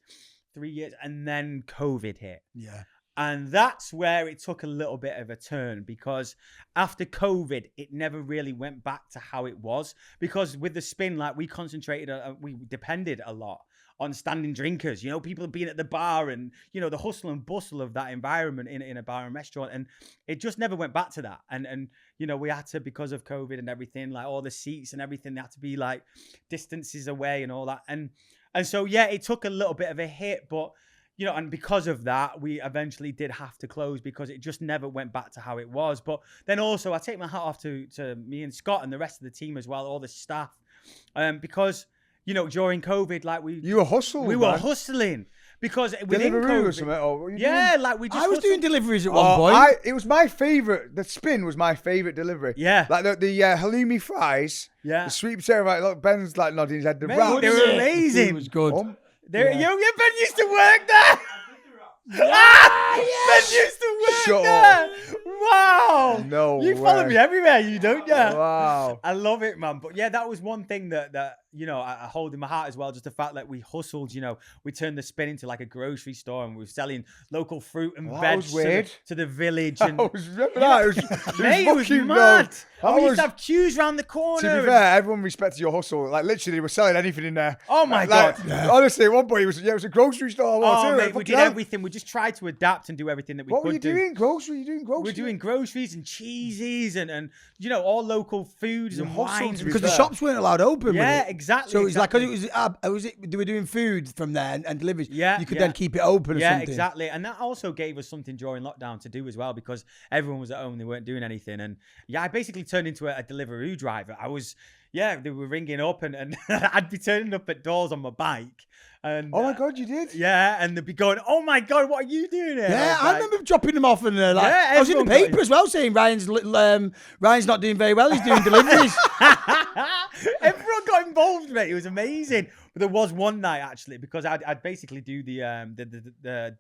3 years. And then COVID hit. Yeah. And that's where it took a little bit of a turn, because after COVID, it never really went back to how it was. Because with the spin, like, we depended a lot on standing drinkers, people being at the bar and, the hustle and bustle of that environment in a bar and restaurant. And it just never went back to that. And we had to, because of COVID and everything, like all the seats and everything, they had to be like distances away and all that. And so, yeah, it took a little bit of a hit, but and because of that, we eventually did have to close because it just never went back to how it was. But then also, I take my hat off to me and Scott and the rest of the team as well, all the staff, because, during COVID, like You were hustling, we were hustling. Because within Deliveroo COVID, or something, or what were you yeah, doing? like we just I was hustled. doing deliveries at one point. It was my favourite. The spin was my favourite delivery. Yeah. Like the halloumi fries, Yeah. the sweet potato, right? Look, Ben's like nodding his head. The Mate, wraps. they were amazing. It was good. Ben used to work there. Ben used to work Shut there. up. Wow. No You follow way. me everywhere, you don't you? Wow. I love it, man. But yeah, that was one thing that I hold in my heart as well. Just the fact that we hustled, we turned the spin into like a grocery store and we were selling local fruit and veg was weird. to the village. I And was remember that. It was mate, it was fucking mad. dope. And we used to have queues around the corner. To be fair, everyone respected your hustle. Like, literally, they were selling anything in there. Oh my Like, God. honestly, at one point, it was a grocery store. Oh, mate, we did everything. We just tried to adapt and do everything that we What could were you do. doing? Grocery? You doing grocery? We're doing groceries and cheeses and all local foods You and hustled wines. to be Because the fair. shops weren't allowed open. Yeah, with it. exactly. So it was exactly. like, because they were doing food from there and deliveries. Yeah, You could yeah. then keep it open or Yeah, something. exactly. And that also gave us something during lockdown to do as well, because everyone was at home, they weren't doing anything. And yeah, I basically turned into a Deliveroo driver. They were ringing up and I'd be turning up at doors on my bike. And, Oh my God, you did? Yeah, and they'd be going, "Oh my God, what are you doing here?" Yeah, And I was like, remember dropping them off and I was in the everyone got paper it. as well saying Ryan's not doing very well. He's doing deliveries. Everyone got involved, mate. It was amazing. But there was one night actually, because I'd basically do the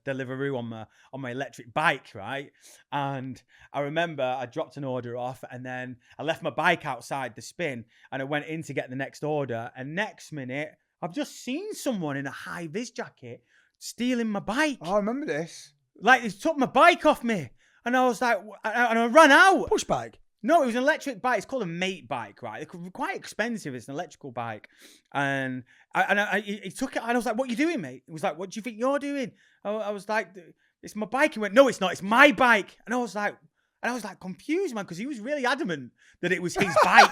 Deliveroo on my electric bike, right? And I remember I dropped an order off, and then I left my bike outside the spin, and I went in to get the next order. And next minute, I've just seen someone in a high vis jacket stealing my bike. Oh, I remember this. Like, they took my bike off me, and I was like, and I ran out. Push bike. No, it was an electric bike. It's called a mate bike, right? They're quite expensive. It's an electrical bike. And he took it, and I was like, "What are you doing, mate?" He was like, "What do you think you're doing?" I was like, it's my bike. He went, no, it's not. It's my bike. And I was like confused, man, because he was really adamant that it was his bike.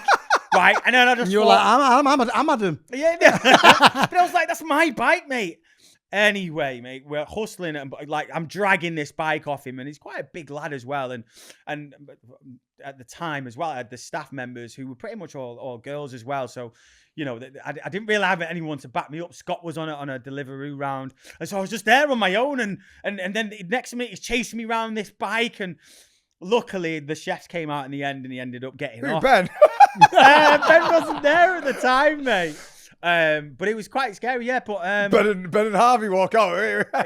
Right. And then I just And you're like, I'm Adam. yeah. But I was like, that's my bike, mate. Anyway, mate, we're hustling and like I'm dragging this bike off him, and he's quite a big lad as well. And at the time as well, I had the staff members who were pretty much all girls as well. So, you know, I didn't really have anyone to back me up. Scott was on a delivery round, and so I was just there on my own. And then next to me, he's chasing me around this bike, and luckily the chefs came out in the end, and he ended up getting off. Ben? Ben wasn't there at the time, mate. But it was quite scary, yeah. But Ben and Harvey walk out.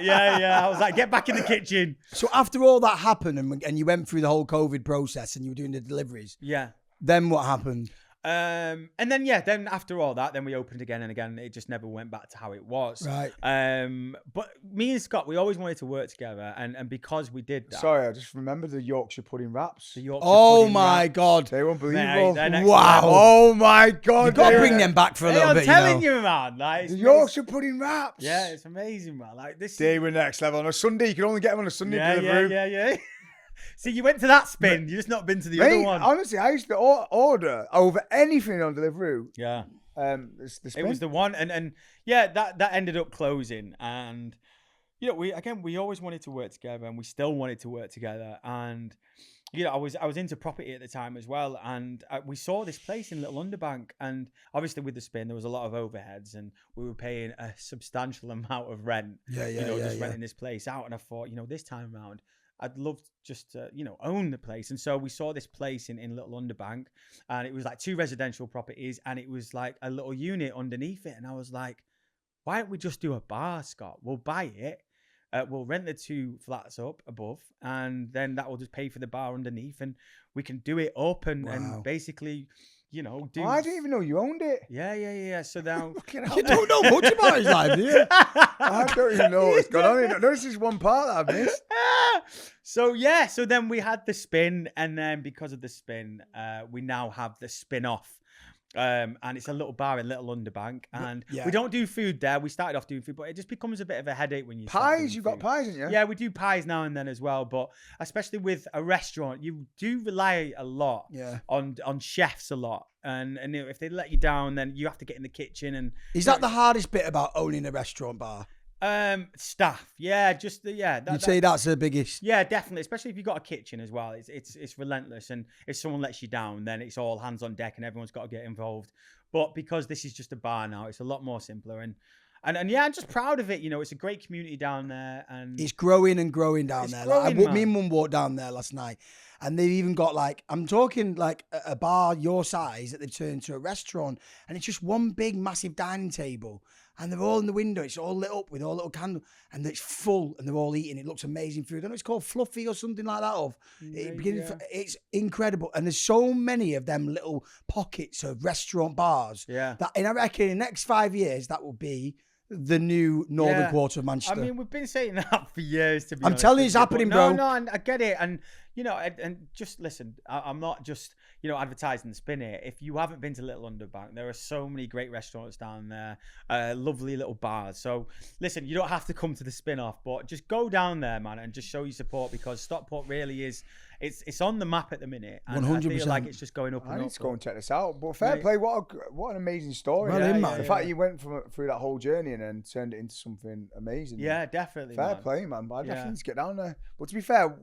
yeah. I was like, get back in the kitchen. So after all that happened and you went through the whole COVID process and you were doing the deliveries, Yeah. then what happened? And then after all that, then we opened again and again. It just never went back to how it was. Right. But me and Scott, we always wanted to work together, and because we did that, Sorry, I just remembered the Yorkshire pudding wraps. the Yorkshire Oh pudding my wrap- God. They were Mate, unbelievable. they're next Wow. level. Oh my God. You've got to they bring were- them back for a Hey, little I'm bit, telling you know. you, man. Like, The it's Yorkshire pudding wraps. yeah, it's amazing, man. Like this. They were next level. On a Sunday, you could only get them on a Sunday delivery. Yeah. See, you went to that spin. You just not been to the Mate, other one. honestly, I used to order over anything on Deliveroo. Yeah. The It was the one, and yeah, that ended up closing, and you know, we always wanted to work together, and we still wanted to work together, and you know, I was into property at the time as well, and we saw this place in Little Underbank, and obviously with the spin there was a lot of overheads, and we were paying a substantial amount of rent. Renting this place out, and I thought, you know, this time around, I'd love just to, you know, own the place. And so we saw this place in Little Underbank, and it was like 2 residential properties, and it was like a little unit underneath it. And I was like, why don't we just do a bar, Scott? We'll buy it. We'll rent the 2 flats up above, and then that will just pay for the bar underneath, and we can do it up and basically, you know, do. Oh, I didn't even know you owned it. Yeah. So now You don't know much about his life, do you? I don't even know what's going on. This is one part that I've missed. So then we had the spin, and then because of the spin, we now have the spin-off. And it's a little bar in Little Underbank, and we don't do food there. We started off doing food, but it just becomes a bit of a headache when you start doing Pies, you've got food. pies, haven't you? Yeah, we do pies now and then as well, but especially with a restaurant, you do rely a lot on chefs a lot, and if they let you down, then you have to get in the kitchen. And Is that the hardest bit about owning a restaurant bar? Staff, you'd say that's the biggest. Yeah, definitely, especially if you've got a kitchen as well. It's relentless, and if someone lets you down, then it's all hands on deck, and everyone's got to get involved. But because this is just a bar now, it's a lot more simpler, and yeah, I'm just proud of it. You know, it's a great community down there, and It's growing and growing down there. growing, Me and Mum walked down there last night, and they've even got I'm talking like a bar your size that they've turned into a restaurant, and it's just one big massive dining table, and they're all in the window. It's all lit up with all little candles, and it's full, and they're all eating. It looks amazing food. I don't know, it's called Fluffy or something like that. It's incredible, and there's so many of them little pockets of restaurant bars. Yeah. That, and I reckon in the next 5 years that will be the new northern quarter of Manchester. I mean, we've been saying that for years. To be I'm honest telling you, with it's happening, but bro. No, and I get it, and you know, and just listen. I'm not just advertising the spin here. If you haven't been to Little Underbank, there are so many great restaurants down there, lovely little bars. So listen, you don't have to come to the spin-off, but just go down there, man, and just show your support, because Stockport really is. It's on the map at the minute, and 100%. I feel like it's just going up and I up. need to go and check this out. But fair play, what an amazing story. Well in, man. The fact you went through that whole journey and then turned it into something amazing. Yeah, definitely. Fair man. play, man. But I definitely need to get down there. But to be fair,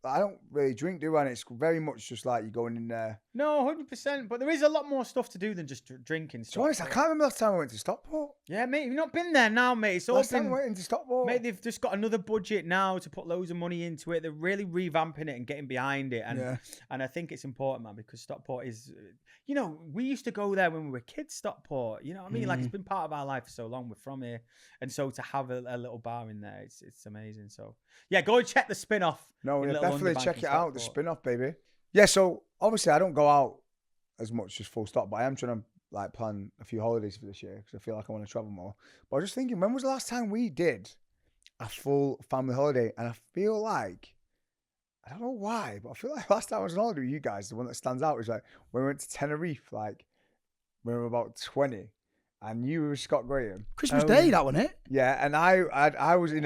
I don't really drink, do I? And it's very much just like you're going in there. No, 100%. But there is a lot more stuff to do than just drinking. To be honest, I can't remember last time I went to Stockport. Yeah, mate, you've not been there now, mate. It's all Last time been. I went into Stockport. Mate, they've just got another budget now to put loads of money into it. They're really revamping it and getting behind it. And I think it's important, man, because Stockport is, you know, we used to go there when we were kids, Stockport. You know what I mean? Like, it's been part of our life for so long. We're from here. And so to have a little bar in there, it's amazing. So, yeah, go and check the spin-off. No, in yeah, Little definitely Underbank check in it out, the Stockport. spin-off, baby. Yeah, so obviously I don't go out as much, just full stop, but I am trying to like plan a few holidays for this year because I feel like I want to travel more. But I was just thinking, when was the last time we did a full family holiday? And I feel like, I don't know why, but I feel like last time I was on holiday with you guys, the one that stands out is like when we went to Tenerife, like when we were about 20, and you were Scott Graham. Christmas Day, that one, it? Yeah, and I was in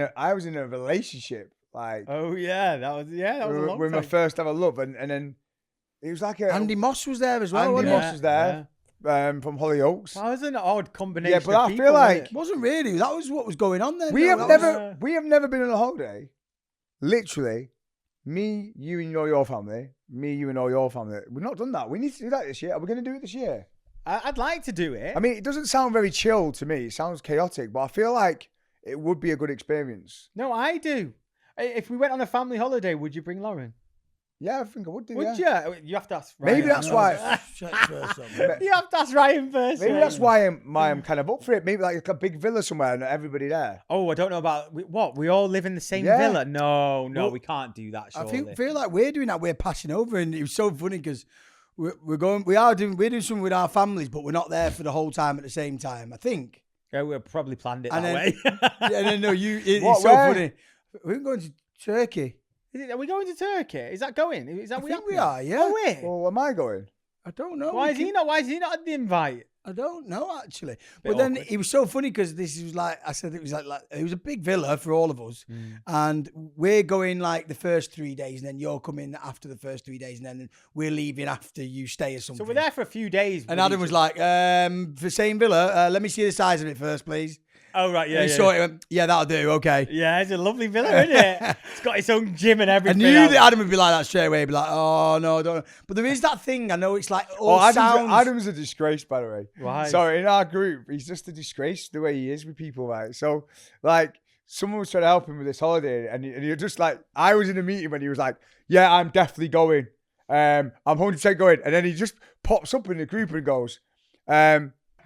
a relationship Like, Oh yeah, that was a long with my time. first ever love, and then it was like Andy Moss was there as well. Andy wasn't Moss was there from Hollyoaks. That was an odd combination. Yeah, but of I people, feel wasn't like it? It wasn't really. That was what was going on there. We though. have That never was- we have never been on a holiday. Literally, me, you, and your family. Me, you, and all your family. We've not done that. We need to do that this year. Are we going to do it this year? I'd like to do it. I mean, it doesn't sound very chill to me. It sounds chaotic, but I feel like it would be a good experience. No, I do. If we went on a family holiday, would you bring Lauren? Yeah, I think I would do. Would yeah. you? You have to ask Ryan. Maybe that's No, why. check first, something. You have to ask Ryan first. Maybe mate. that's why I'm kind of up for it. Maybe like a big villa somewhere and everybody there. Oh, I don't know about what. We all live in the same Yeah. villa. No, Well, we can't do that. I Surely. feel like we're doing that. We're passing over, and it was so funny because we're doing something with our families, but we're not there for the whole time at the same time. I think. Yeah, we probably planned it And that then- way. Yeah, no, it's What, so where? funny. We're going to Turkey. Are we going to Turkey? Is that going? Is that I we think we happening? are. Yeah. Oh, wait. Well, am I going? I don't know. Why is he not? Why is he not at the invite? I don't know actually. Bit But then awkward. it was so funny because this was like I said, it was like it was a big villa for all of us, and we're going like the first 3 days, and then you're coming after the first 3 days, and then we're leaving after you stay or So something. we're there for a few days. And with Adam each was other. like, for same villa, let me see the size of it first, please. "Oh right, yeah, And he yeah, saw yeah. it, went, yeah, that'll do, okay. Yeah, it's a lovely villa, isn't it? It's got its own gym and I everything. knew else. that Adam would be like that straight away. He'd be like, oh, no, don't. But there is that thing. I know it's like all sounds. Adam's a disgrace, by the way. Why? So in our group, he's just a disgrace the way he is with people, right? So like someone was trying to help him with this holiday, and he just like I was in a meeting when he was like, "Yeah, I'm definitely going. I'm 100% going," and then he just pops up in the group and goes,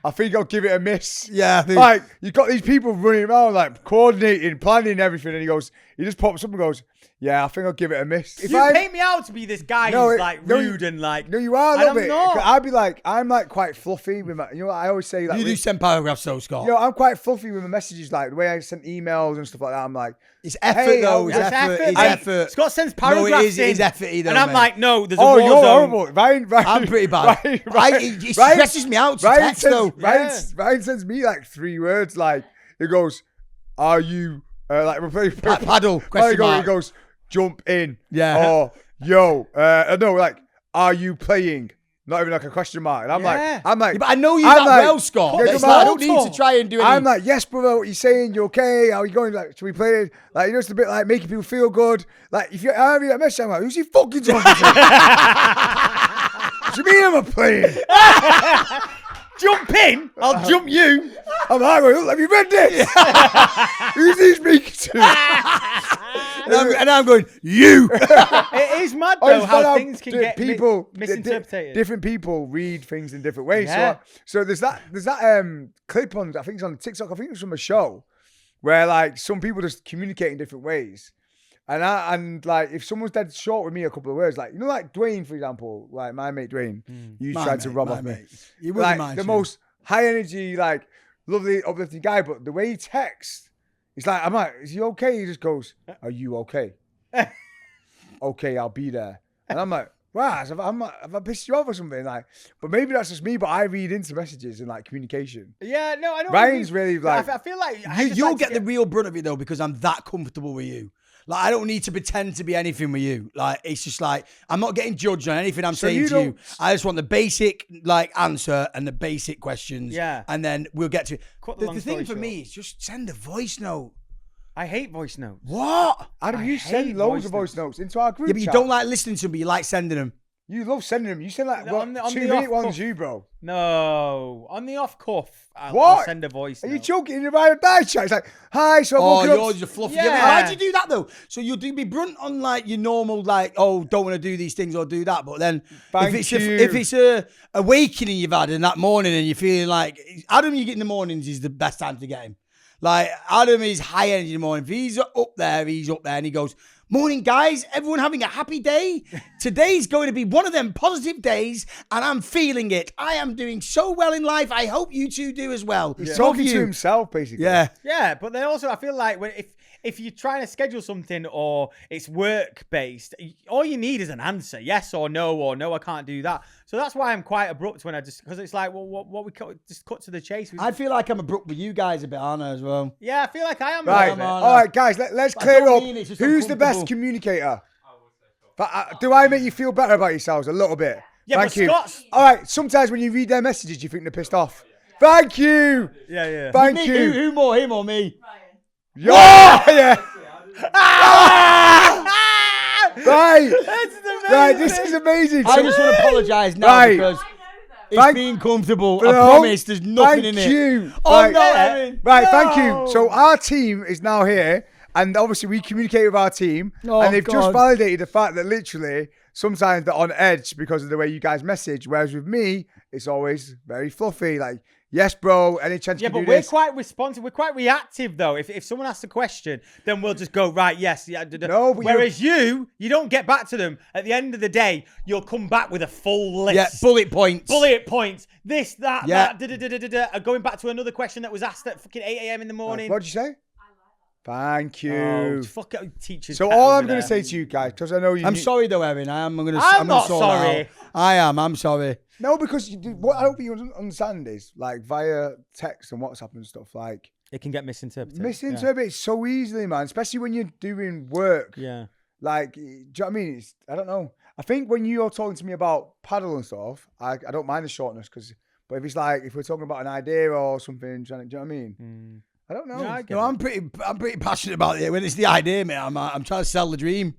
I think I'll give it a miss. Yeah, I think- Like, you've got these people running around, like, coordinating, planning everything, and he just pops up and goes, yeah, I think I'll give it a miss. You paint me out to be this guy who's like rude and like. No, you are a and little I'm bit. not. I'd be like, I'm like quite fluffy with my, you know what I always say? Like, you do send paragraphs, so Scott. you know, I'm quite fluffy with my messages, like, the way I send emails and stuff like that, I'm like, It's effort, Hey, though. It's That's effort. It's mate. effort. Scott sends No, paragraphs it is. It is in, effort either, and I'm mate. like, no, there's a oh, war you're zone. horrible. Ryan, I'm pretty bad. It stresses me out to text, though. Ryan sends me like 3 words, like, it goes, are you, like, Paddle, He question mark. goes, jump in. Yeah. Or, yo, no, like, are you playing? Not even like a question mark. And I'm Yeah. like, Yeah, but I know you I'm that like, well, Scott. yeah, It's come like, I on. don't need to try and do anything. I'm like, yes, brother, what you saying? You okay? How are you going? Like, should we play it? Like, you know, it's a bit like making people feel good. Like, if you have that message, I'm like, who's he fucking talking to? What do you mean I'm playing? Jump in, I'll jump you. I'm like, well, have you read this? Who's he speaking to? and I'm going, you. It is mad Oh, though it's how fun how things can get misinterpreted. Different people read things in different ways. Yeah. So there's that clip on, I think it's on TikTok, I think it's from a show where like some people just communicate in different ways. And like if someone's dead short with me a couple of words, like, you know, like Dwayne, for example, like my mate Dwayne, you tried to rob off me. You wouldn't Like mind. the you. most high energy, like lovely, uplifting guy, but the way he texts, it's like, I'm like, is he okay? He just goes, are you okay? Okay, I'll be there. And I'm like, wow, have I pissed you off or something? Like, but maybe that's just me, but I read into messages and like communication. Yeah, no, I don't. Ryan's really like, I feel like You'll get the real brunt of it though because I'm that comfortable with you. Like I don't need to pretend to be anything with you. Like it's just like I'm not getting judged on anything I'm So saying you to you. don't- I just want the basic like answer and the basic questions. Yeah. And then we'll get to Cut the the long thing story for short. me is just send a voice note. I hate voice notes. What? Adam, I you send hate loads voice of voice notes into our group Yeah, but you chat. don't like listening to them, but you like sending them. You love sending them. You send like No, on the 2-minute off ones, cuff. you bro. No, on the off cuff, I'll What? send a voice Are note. you joking? In the ride or die chat, it's like, hi, so I'm Oh, walking up. yours is a fluffy. Yeah. Yeah. Why'd you do that though? So you'll be brunt on like your normal like, oh, don't want to do these things or do that. But then Thank if you. it's a awakening you've had in that morning and you're feeling like Adam, you get in the mornings is the best time to get him. Like Adam is high energy in the morning. If he's up there, and he goes, morning guys, everyone having a happy day. Today's going to be one of them positive days and I'm feeling it. I am doing so well in life. I hope you two do as well. He's Love talking you. to himself, basically. Yeah. Yeah, but then also I feel like if you're trying to schedule something or it's work based, all you need is an answer, yes or no, I can't do that. So that's why I'm quite abrupt when because it's like, well, what we just cut to the chase. I feel like I'm abrupt with you guys a bit, aren't I, as well? Yeah, I feel like I am. Right. a bit. All right, guys, let's But I clear don't up. mean it's just Who's the best uncomfortable. communicator? Do I make you feel better about yourselves a little bit? Yeah, Thank but you. Scott's- All right, sometimes when you read their messages, you think they're pissed off. Thank you. Yeah. Thank Me, you. who more, him or me? Yeah. Right. That's Right, this is amazing. I So- just want to apologise now Right. because it's Thank- being comfortable. I No, promise there's nothing in thank it. you. Oh, Right. no, Erin. Right, thank No. you. So our team is now here, and obviously we communicate with our team, Oh, and they've just God. validated the fact that literally sometimes they're on edge because of the way you guys message, whereas with me, it's always very fluffy. Like, yes, bro, any chance Yeah, you but can do we're this? quite responsive. We're quite reactive, though. If someone asks a question, then we'll just go, right, yes. Yeah, No, but whereas you don't get back to them. At the end of the day, you'll come back with a full list. Yeah, bullet points. Bullet points. This, that, Yeah. that. Going back to another question that was asked at fucking 8 a.m. in the morning. What'd you say? Thank you. Oh, fuck it, teachers. So pet all over I'm going to there. say to you guys, because I know you. I'm sorry though, Erin. I'm I'm gonna not sort that sorry. out. I am. I'm sorry. No, because what I don't think you understand is like via text and WhatsApp and stuff like It can get misinterpreted. misinterpret so easily, man. Especially when you're doing work. Yeah. Like, do you know what I mean? It's, I don't know. I think when you're talking to me about paddle and stuff, I don't mind the shortness but if it's like if we're talking about an idea or something, do you know what I mean? I don't know. Yeah, I get No, it. I'm pretty passionate about it. When it's the idea, mate, I'm trying to sell the dream.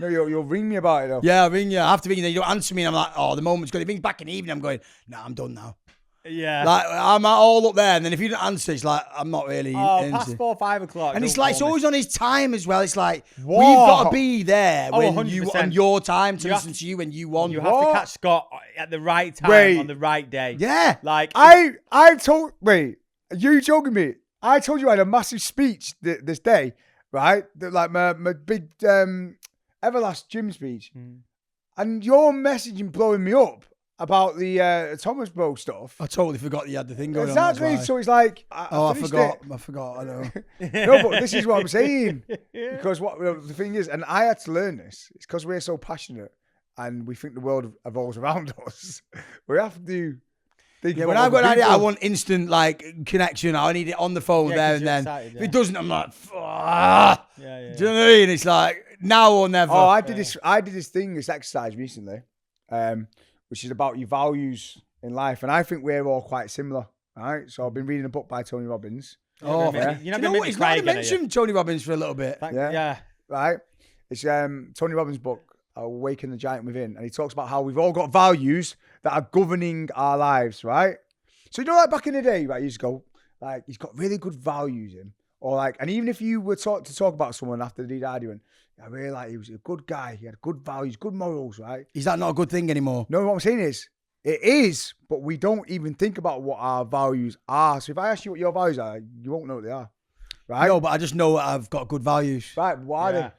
No, you'll ring me about it though. Yeah, I ring you. I have to ring you. Then you don't answer me, and I'm like, oh, the moment's good. It rings back in the evening. I'm going, nah, I'm done now. Yeah. Like I'm all up there, and then if you don't answer, it's like I'm not really. Oh, into past it. 4, 5 o'clock. And it's don't like it's call me. always on his time as well. It's like What? we've got to be there Oh, when you 100%. on your time to You have listen to you when you want. You have to catch Scott at the right time Wait. on the right day. Yeah. Like I told wait, are you joking me? I told you I had a massive speech this day, right? Like my big Everlast gym speech, and your messaging blowing me up about the Thomas Bro stuff. I totally forgot you had the thing going Exactly. on. that's why. So it's like, I finished forgot. it. I forgot. I know. No, but this is what I'm saying. Because what the thing is, and I had to learn this. It's because we're so passionate and we think the world evolves around us. We have to think. Yeah, about when I've got other an idea, I people. want instant like connection. I need it on the phone Yeah, there 'cause and you're then. excited, If yeah. it doesn't, I'm like, fuck. Yeah. Do you know what I mean? It's like now or never. Oh, I did this. I did this exercise recently, which is about your values in life, and I think we're all quite similar. Right. So I've been reading a book by Tony Robbins. Oh, You're not do gonna you make know me what? He's cry not again, are you? mentioned Tony Robbins for a little bit. Yeah. Right. It's Tony Robbins' book, Awaken the Giant Within, and he talks about how we've all got values that are governing our lives. Right. So you know, like back in the day, right? You just go like he's got really good values in, or like, and even if you were to talk about someone after they died, you went, I really like he was a good guy. He had good values, good morals. Right. Is that not a good thing anymore? No, what I'm saying is, it is, but we don't even think about what our values are. So if I ask you what your values are, you won't know what they are. Right? No, but I just know I've got good values. Right, why Yeah. then?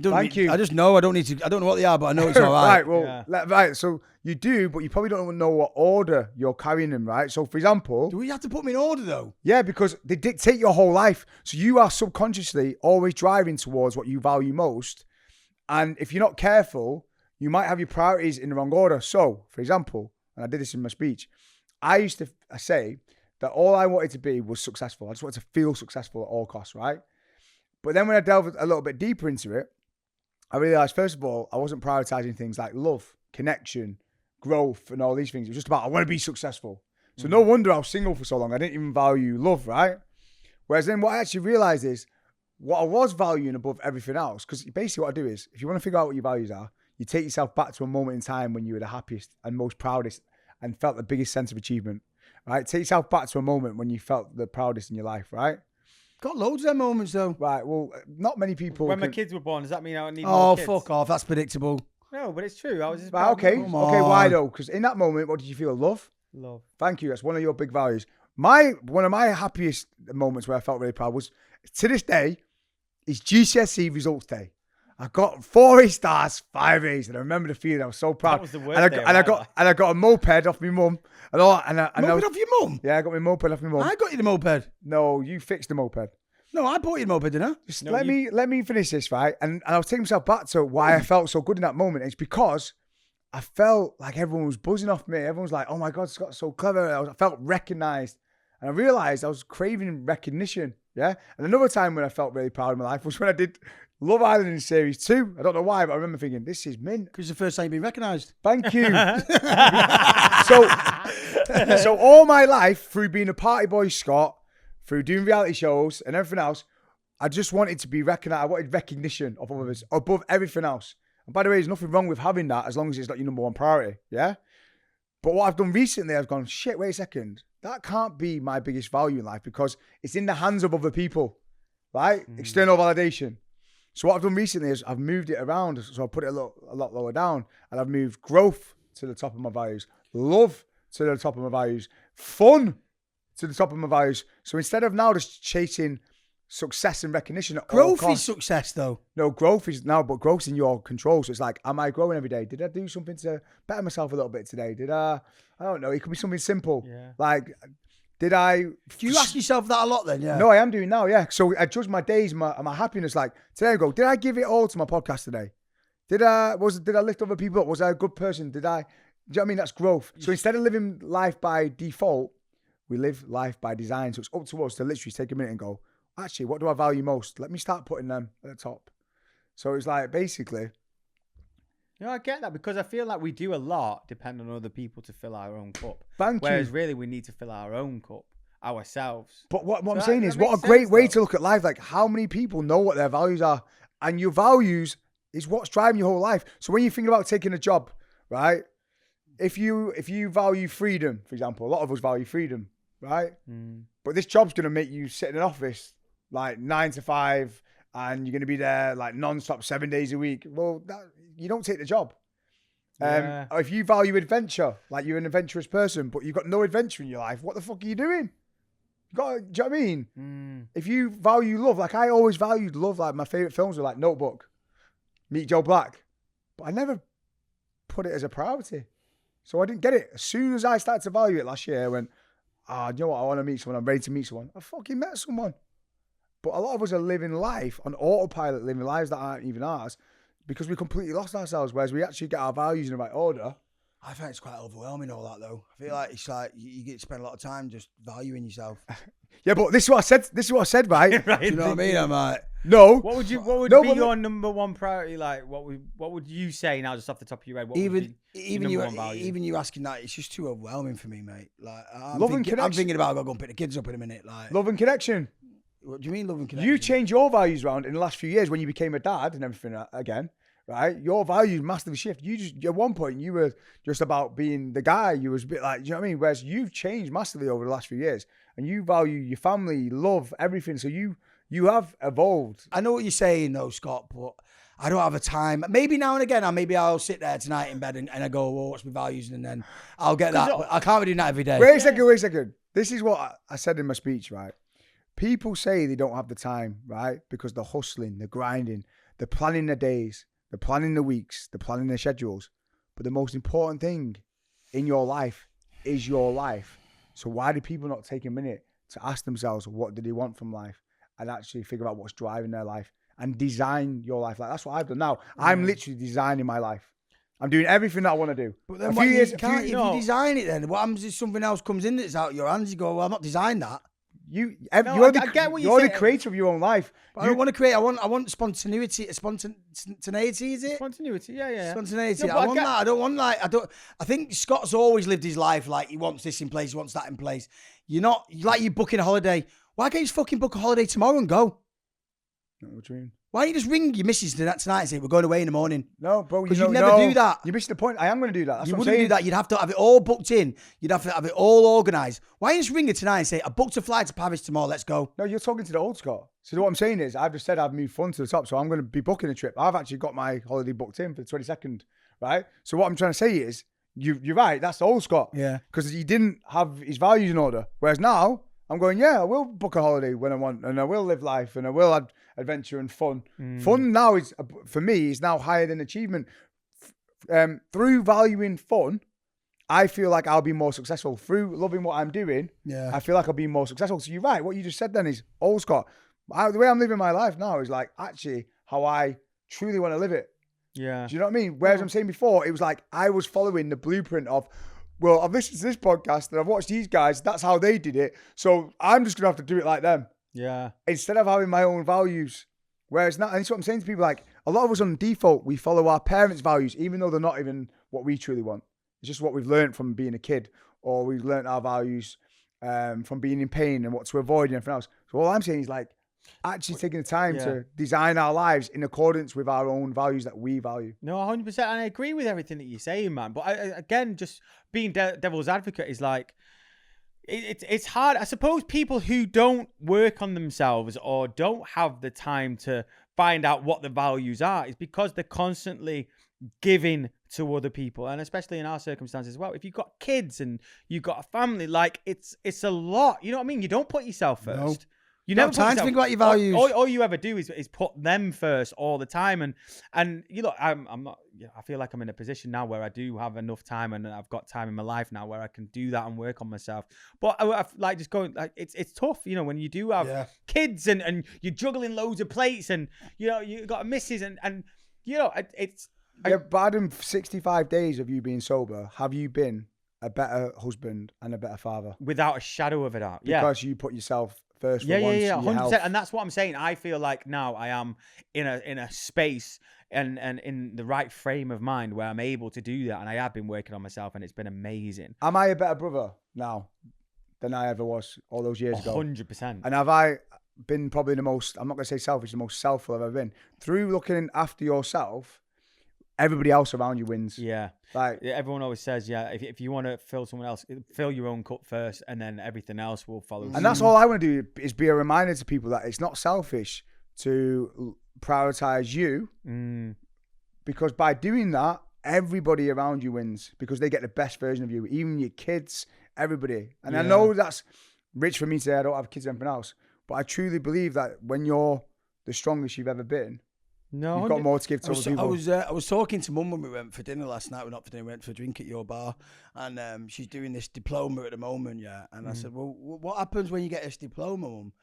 Thank you. I just know I don't need to. I don't know what they are, but I know it's all right. Right, well, Yeah. right, so you do, but you probably don't know what order you're carrying them, right? So for example, Do we have to put them in order though? yeah, because they dictate your whole life. So you are subconsciously always driving towards what you value most. And if you're not careful, you might have your priorities in the wrong order. So, for example, and I did this in my speech, I used to say that all I wanted to be was successful. I just wanted to feel successful at all costs, right? But then when I delved a little bit deeper into it, I realized, first of all, I wasn't prioritizing things like love, connection, growth, and all these things. It was just about, I want to be successful. So no wonder I was single for so long. I didn't even value love, right? Whereas then what I actually realized is what I was valuing above everything else, because basically what I do is, if you want to figure out what your values are, you take yourself back to a moment in time when you were the happiest and most proudest and felt the biggest sense of achievement, right? Take yourself back to a moment when you felt the proudest in your life, right? Got loads of them moments though. Right, well, not many people When my can- kids were born, does that mean I need Oh, more kids? fuck off. That's predictable. No, but it's true. I was just Right, okay, Come okay, why on. though? Because in that moment, what did you feel? Love? Love. Thank you. That's one of your big values. One of my happiest moments where I felt really proud was, to this day, is GCSE results day. I got 4 A stars, 5 A's, and I remember the feeling. I was so proud. That was the worst and I, day got- of and I my got life. and I got a moped off my mum. And I was, Moped off your mum? yeah, I got my moped off my mum. I got you the moped. No, you fixed the moped. No, I bought you a moped, didn't I? Just No, let me finish this, right? And I was taking myself back to why I felt so good in that moment. It's because I felt like everyone was buzzing off me. Everyone was like, "Oh my God, Scott's so clever." I felt recognised, and I realised I was craving recognition. Yeah. And another time when I felt really proud of my life was when I did Love Island in Series 2. I don't know why, but I remember thinking, "This is mint." Because it's the first time you've been recognised. Thank you. So all my life, through being a party boy, Scott, through doing reality shows and everything else, I just wanted to be recognised. I wanted recognition of others above everything else. And by the way, there's nothing wrong with having that as long as it's not your number one priority. Yeah. But what I've done recently, I've gone, shit, wait a second. That can't be my biggest value in life because it's in the hands of other people, right? External validation. So what I've done recently is I've moved it around. So I put it a lot lower down, and I've moved growth to the top of my values, love to the top of my values, fun to the top of my values. So instead of now just chasing success and recognition at all Growth is costs, success, though. no, growth is now, but growth's in your control. So it's like, am I growing every day? Did I do something to better myself a little bit today? I don't know. It could be something simple. Yeah. Like, did I? Do you ask yourself that a lot then? Yeah. No, I am doing now. Yeah. So I judge my days, my happiness. Like today, I go, did I give it all to my podcast today? Did I lift other people up? Was I a good person? Do you know what I mean? That's growth. So instead of living life by default, we live life by design. So it's up to us to literally take a minute and go, actually, what do I value most? Let me start putting them at the top. So it's like basically. You know, I get that because I feel like we do a lot depend on other people to fill our own cup. Thank Whereas you. really we need to fill our own cup ourselves. But what I'm So saying that is, what a makes great sense, way though. to look at life. Like, how many people know what their values are? And your values is what's driving your whole life. So when you're thinking about taking a job, right? If you value freedom, for example, a lot of us value freedom, right? But this job's going to make you sit in an office like 9 to 5 and you're going to be there like non-stop 7 days a week. Well, you don't take the job. Yeah. Or if you value adventure, like you're an adventurous person, but you've got no adventure in your life, what the fuck are you doing? Do you know what I mean? If you value love, like I always valued love, like my favorite films were like Notebook, Meet Joe Black, but I never put it as a priority. So I didn't get it. As soon as I started to value it last year, I went, you know what? I want to meet someone. I'm ready to meet someone. I fucking met someone. But a lot of us are living life on autopilot, living lives that aren't even ours because we completely lost ourselves. Whereas we actually get our values in the right order. I find it's quite overwhelming, all that, though. I feel like it's like you get to spend a lot of time just valuing yourself. Yeah, but this is what I said, right? Right. Do you know what I mean? I'm like, No. What would No, be but your number one priority? Like, what would you say now, just off the top of your head? What would be even your you number one value? even you asking that, it's just too overwhelming for me, mate. Like, Love and I'm connection. thinking about I'll go and pick the kids up in a minute. Like, Love and connection. what do you mean, love and connection? You changed your values around in the last few years when you became a dad and everything again, right? Your values massively shift. You just, at one point, you were just about being the guy. You was a bit like, do you know what I mean? Whereas you've changed massively over the last few years and you value your family, love, everything. So you have evolved. I know what you're saying, though, Scott, but I don't have the time. Maybe now and again, maybe I'll sit there tonight in bed and I go, well, what's my values? And then I'll get that. But I can't be doing that every day. Wait a second. This is what I said in my speech, right? People say they don't have the time, right? Because they're hustling, they're grinding, they're planning their days, they're planning the weeks, they're planning their schedules. But the most important thing in your life is your life. So why do people not take a minute to ask themselves what do they want from life and actually figure out what's driving their life and design your life? Like that's what I've done now. I'm literally designing my life. I'm doing everything that I want to do. But then if you design it, then what happens if something else comes in that's out of your hands? You go, well, I've not designed that. I get what you're the saying. creator of your own life. But I don't want to create. I want spontaneity. Spontaneity, is it? Spontaneity, yeah. Spontaneity. No, but I want that. I don't want like. I think Scott's always lived his life like he wants this in place. He wants that in place. You're not like you booking a holiday. Why can't you just fucking book a holiday tomorrow and go? What do you mean? Why don't you just ring your missus tonight and say we're going away in the morning? No, bro. Because you'd never do that. You missed the point. I am going to do that. That's You what I'm wouldn't saying. do that. You'd have to have it all booked in. You'd have to have it all organised. Why don't you just ring her tonight and say I booked a flight to Paris tomorrow. Let's go. No, you're talking to the old Scott. So what I'm saying is, I've just said I've moved fun to the top, so I'm going to be booking a trip. I've actually got my holiday booked in for the 22nd, right? So what I'm trying to say is, you're right. That's the old Scott. Yeah. Because he didn't have his values in order. Whereas now, I'm going, yeah, I will book a holiday when I want, and I will live life, and I will have adventure and fun. Fun now is, for me, is now higher than achievement. Through valuing fun, I feel like I'll be more successful. Through loving what I'm doing, Yeah. I feel like I'll be more successful. So you're right. What you just said then is, old Scott, The way I'm living my life now is like actually how I truly want to live it. Yeah. Do you know what I mean? Whereas I'm saying before, it was like I was following the blueprint of, well, I've listened to this podcast and I've watched these guys. That's how they did it. So I'm just going to have to do it like them. Yeah. Instead of having my own values. Whereas now, and that's what I'm saying to people, like, a lot of us on default, we follow our parents' values, even though they're not even what we truly want. It's just what we've learned from being a kid, or we've learned our values from being in pain and what to avoid and everything else. So all I'm saying is like, actually taking the time to design our lives in accordance with our own values that we value. No, 100%. And I agree with everything that you're saying, man. But again, just being devil's advocate is like, it's hard. I suppose people who don't work on themselves or don't have the time to find out what the values are is because they're constantly giving to other people. And especially in our circumstances as well, if you've got kids and you've got a family, like it's a lot. You know what I mean? You don't put yourself first. No. You never time to think about your values. All you ever do is put them first all the time. And you know, I'm not. I feel like I'm in a position now where I do have enough time, and I've got time in my life now where I can do that and work on myself. But I like just going like it's tough, you know, when you do have kids and you're juggling loads of plates, and you know you got a missus, and you know it's. But in 65 days of you being sober, have you been a better husband and a better father? Without a shadow of a doubt. Because you put yourself first. Yeah, 100%. Health. And that's what I'm saying. I feel like now I am in a space and in the right frame of mind where I'm able to do that. And I have been working on myself, and it's been amazing. Am I a better brother now than I ever was all those years ago? 100%. And have I been probably the most, I'm not going to say selfish, the most selfful I've ever been? Through looking after yourself, everybody else around you wins. Yeah. Like everyone always says, if you want to fill someone else, fill your own cup first, and then everything else will follow. And that's all I want to do is be a reminder to people that it's not selfish to prioritize you, because by doing that, everybody around you wins because they get the best version of you, even your kids, everybody. And I know that's rich for me to say I don't have kids or anything else, but I truly believe that when you're the strongest you've ever been, you've got more to give to other people. I was talking to Mum when we went for dinner last night. We're not for dinner, we went for a drink at your bar. And she's doing this diploma at the moment, yeah. And I said, well, what happens when you get this diploma, Mum?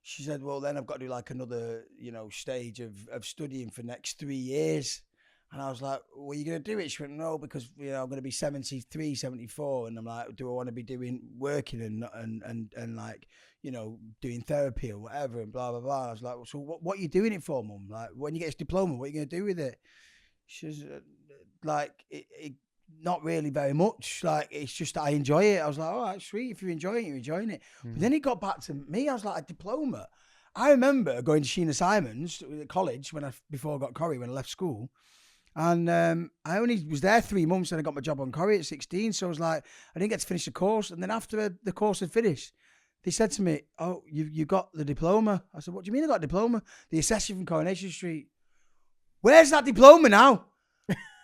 She said, well, then I've got to do like another, stage of studying for next 3 years. And I was like, well, are you going to do it? She went, no, because, I'm going to be 73, 74. And I'm like, do I want to be working and like, doing therapy or whatever and blah, blah, blah. I was like, well, so what are you doing it for, Mum? Like, when you get this diploma, what are you going to do with it? She's like, not really very much. Like, it's just I enjoy it. I was like, all right, sweet. If you're enjoying it, you're enjoying it. But then it got back to me. I was like, a diploma. I remember going to Sheena Simons at college before I got Corrie, when I left school. And I only was there 3 months and I got my job on Corrie at 16. So I was like, I didn't get to finish the course. And then after the course had finished, they said to me, oh, you got the diploma. I said, what do you mean I got a diploma? The assessor from Coronation Street. Where's that diploma now?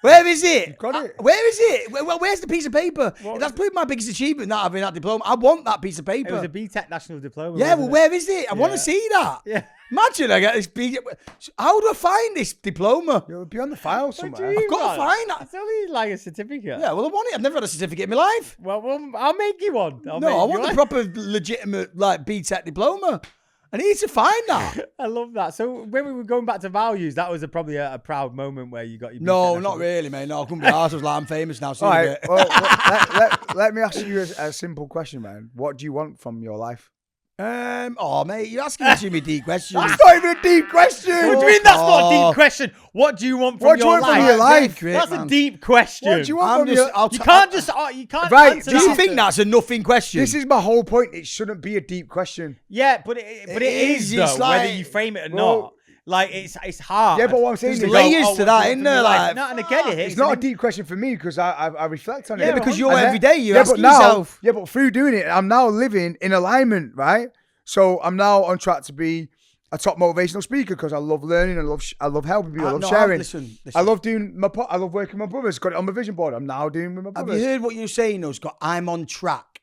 Where is it? You've got it. Where is it? Where's the piece of paper? That's probably my biggest achievement, not having that diploma. I want that piece of paper. It was a BTEC national diploma. Yeah, well, where is it? I want to see that. Yeah. Imagine I get this how do I find this diploma? It'll be on the file somewhere. I've got to find that. It's only like a certificate. Yeah, well, I want it. I've never had a certificate in my life. Well, I'll make you one. I want the proper, legitimate, like, BTEC diploma. I need to find that. I love that. So when we were going back to values, that was probably a proud moment where you got your... No, not really, mate. No, I couldn't be arsed. I was like, I'm famous now. All right, well, let me ask you a simple question, man. What do you want from your life? Mate, you're asking too many deep questions. That's not even a deep question. What do you mean that's not a deep question? What do you want from your life? That's a deep question. What do you want from your... You can't just... You can't Right, answer do you that. think that's a nothing question? This is my whole point. It shouldn't be a deep question. Yeah, but it is, though, it's like, whether you frame it or not. Like, it's hard. Yeah, but what I'm saying There's is... layers to that, isn't there? Like, no, and I get it. It's not a deep question for me because I reflect on it. Yeah, because you're And every day, you're asking but now, yourself. Yeah, but through doing it, I'm now living in alignment, right? So I'm now on track to be a top motivational speaker because I love learning, I love helping people, I love sharing. Listen. I love doing I love working with my brothers. Got it on my vision board. I'm now doing with my Have brothers. you heard what you're saying, though, Scott? I'm on track.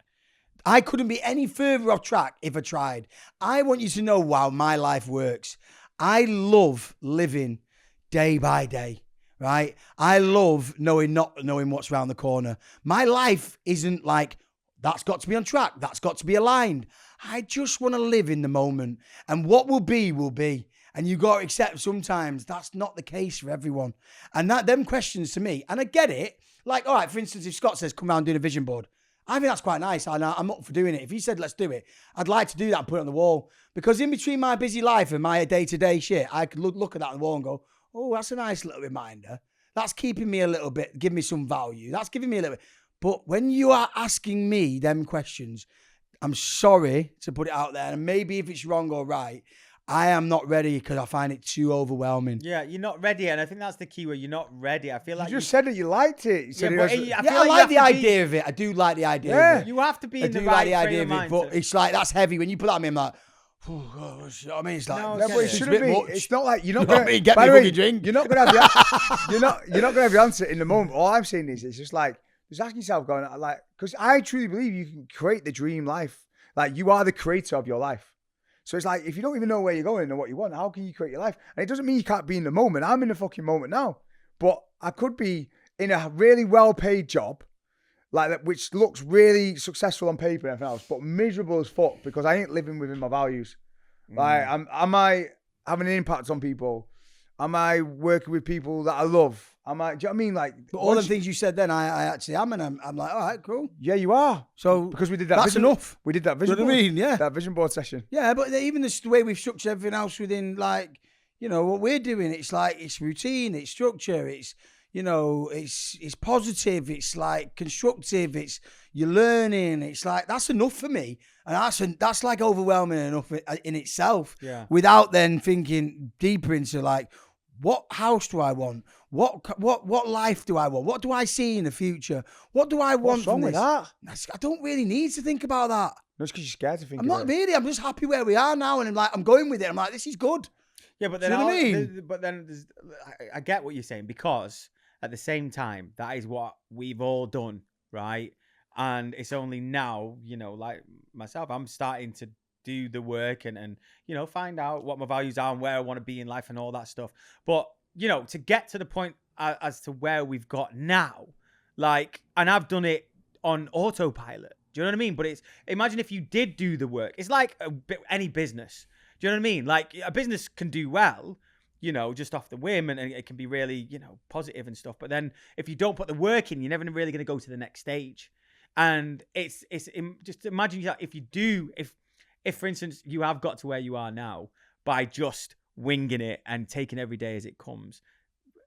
I couldn't be any further off track if I tried. I want you to know how my life works. I love living day by day, right? I love not knowing what's around the corner. My life isn't like That's got to be on track. That's got to be aligned. I just want to live in the moment. And what will be, will be. And you got to accept sometimes that's not the case for everyone. And them questions to me, and I get it. Like, all right, for instance, if Scott says, come round and do a vision board, I think that's quite nice. And I'm up for doing it. If he said, let's do it, I'd like to do that and put it on the wall. Because in between my busy life and my day-to-day shit, I could look at that on the wall and go, oh, that's a nice little reminder. That's keeping me a little bit, give me some value. That's giving me a little bit. But when you are asking me them questions, I'm sorry to put it out there, and maybe if it's wrong or right, I am not ready because I find it too overwhelming. Yeah, you're not ready, and I think that's the key word. You're not ready. I feel like you just said that you liked it. You said I like the idea of it. I do like the idea of it. You have to be in the I do right like the idea frame of of it, mind. but it's like, that's heavy. When you put that on me, I'm like, oh, gosh. You know what I mean? It's like, No, No, but it shouldn't be. It's not like you're not You know what I going mean? Get by me the a way, fucking drink. You're not going to have the, you're not going to have the answer in the moment. All I'm saying is, it's just like, just asking yourself, going like, because I truly believe you can create the dream life. Like, you are the creator of your life. So it's like, if you don't even know where you're going and what you want, how can you create your life? And it doesn't mean you can't be in the moment. I'm in the fucking moment now, but I could be in a really well-paid job, like that, which looks really successful on paper and everything else, but miserable as fuck because I ain't living within my values. Like, am I having an impact on people? Am I working with people that I love? Do you know what I mean? Like, But all the things you said then, I actually am, and I'm like, all right, cool. yeah, you are. So Because we did that. that's enough. We did that vision You know what I board. mean? Yeah. That vision board session. Yeah, but even the way we've structured everything else within, like, you know, what we're doing, it's like, it's routine, it's structure, it's, you know, it's positive, it's like constructive, it's you're learning, it's like, that's enough for me. And that's like overwhelming enough in itself. Yeah. Without then thinking deeper into like, what house do I want? What life do I want? What do I see in the future? What do I want What's wrong from with this? that? I don't really need to think about that. No, it's because you're scared to think I'm of not it. really. I'm just happy where we are now, and I'm going with it. I'm like, this is good. Yeah, but Do then you know what I mean? but then I get what you're saying, because at the same time, that is what we've all done, right? And it's only now, you know, like myself, I'm starting to do the work and you know, find out what my values are and where I want to be in life and all that stuff. But you know, to get to the point as to where we've got now, like, and I've done it on autopilot. Do you know what I mean? But it's, imagine if you did do the work. It's like any business. Do you know what I mean? Like, a business can do well, you know, just off the whim, and it can be really, you know, positive and stuff. But then if you don't put the work in, you're never really going to go to the next stage. And it's just imagine that if you do, if for instance you have got to where you are now by just winging it and taking every day as it comes,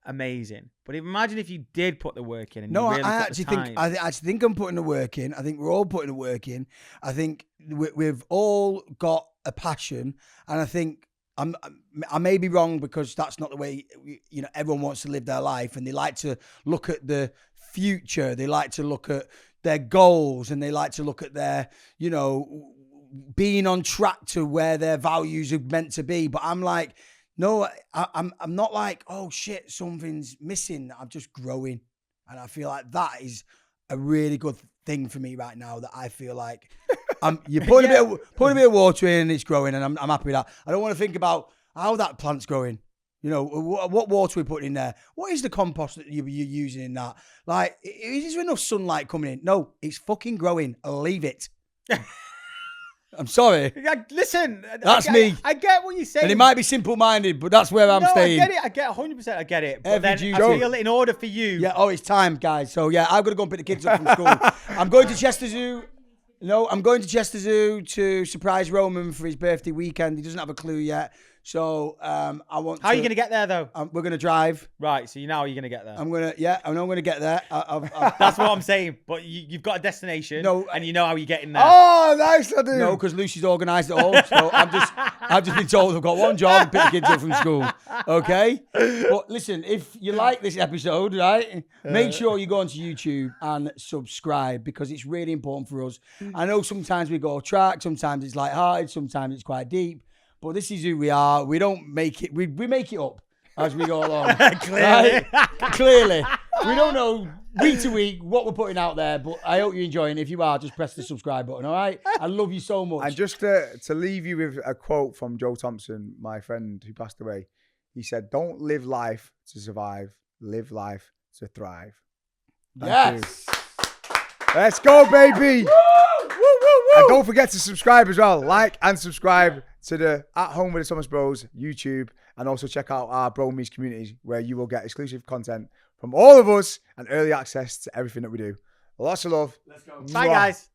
amazing. But imagine if you did put the work in. And No, you really I put actually the think time. I actually think I'm putting the work in. I think we're all putting the work in. I think we've all got a passion, and I think I may be wrong because that's not the way, you know, everyone wants to live their life, and they like to look at the future. They like to look at their goals, and they like to look at their, you know, being on track to where their values are meant to be. But I'm like, no, I'm not like, oh shit, something's missing. I'm just growing, and I feel like that is a really good thing for me right now. That I feel like you're putting a bit of water in, and it's growing, and I'm happy with that. I don't want to think about how that plant's growing. You know, what water we put in there? What is the compost that you're using in that? Like, is there enough sunlight coming in? No, it's fucking growing. Leave it. I'm sorry. Listen, That's me. I get what you're saying. And it might be simple-minded, but that's where I'm staying. I get it. I get 100%. I get it. But Every then Jew- I feel in order for you. Yeah, oh, it's time, guys. So, yeah, I've got to go and pick the kids up from school. I'm going to Chester Zoo. No, I'm going to Chester Zoo to surprise Roman for his birthday weekend. He doesn't have a clue yet. So, I want How are you going to get there, though? we're going to drive. Right, so now you're going to get there. I know I'm going to get there. That's what I'm saying. But you've got a destination, and you know how you're getting there. Oh, nice, I do. No, because Lucy's organised it all. So I've just been told I've got one job, pick the kids up from school. Okay? But listen, if you like this episode, right, make sure you go onto YouTube and subscribe, because it's really important for us. I know sometimes we go off track, sometimes it's light-hearted, sometimes it's quite deep, but this is who we are. We don't make it, we make it up as we go along. Clearly. Right? Clearly. We don't know week to week what we're putting out there, but I hope you're enjoying. If you are, just press the subscribe button, all right? I love you so much. And just to leave you with a quote from Joe Thompson, my friend who passed away. He said, "Don't live life to survive, live life to thrive." Thank you. Yes. Let's go, baby. Woo! And don't forget to subscribe as well. Like and subscribe to the At Home with the Thomas Bros YouTube. And also check out our BROMIE community where you will get exclusive content from all of us and early access to everything that we do. Lots of love. Let's go. Bye, guys.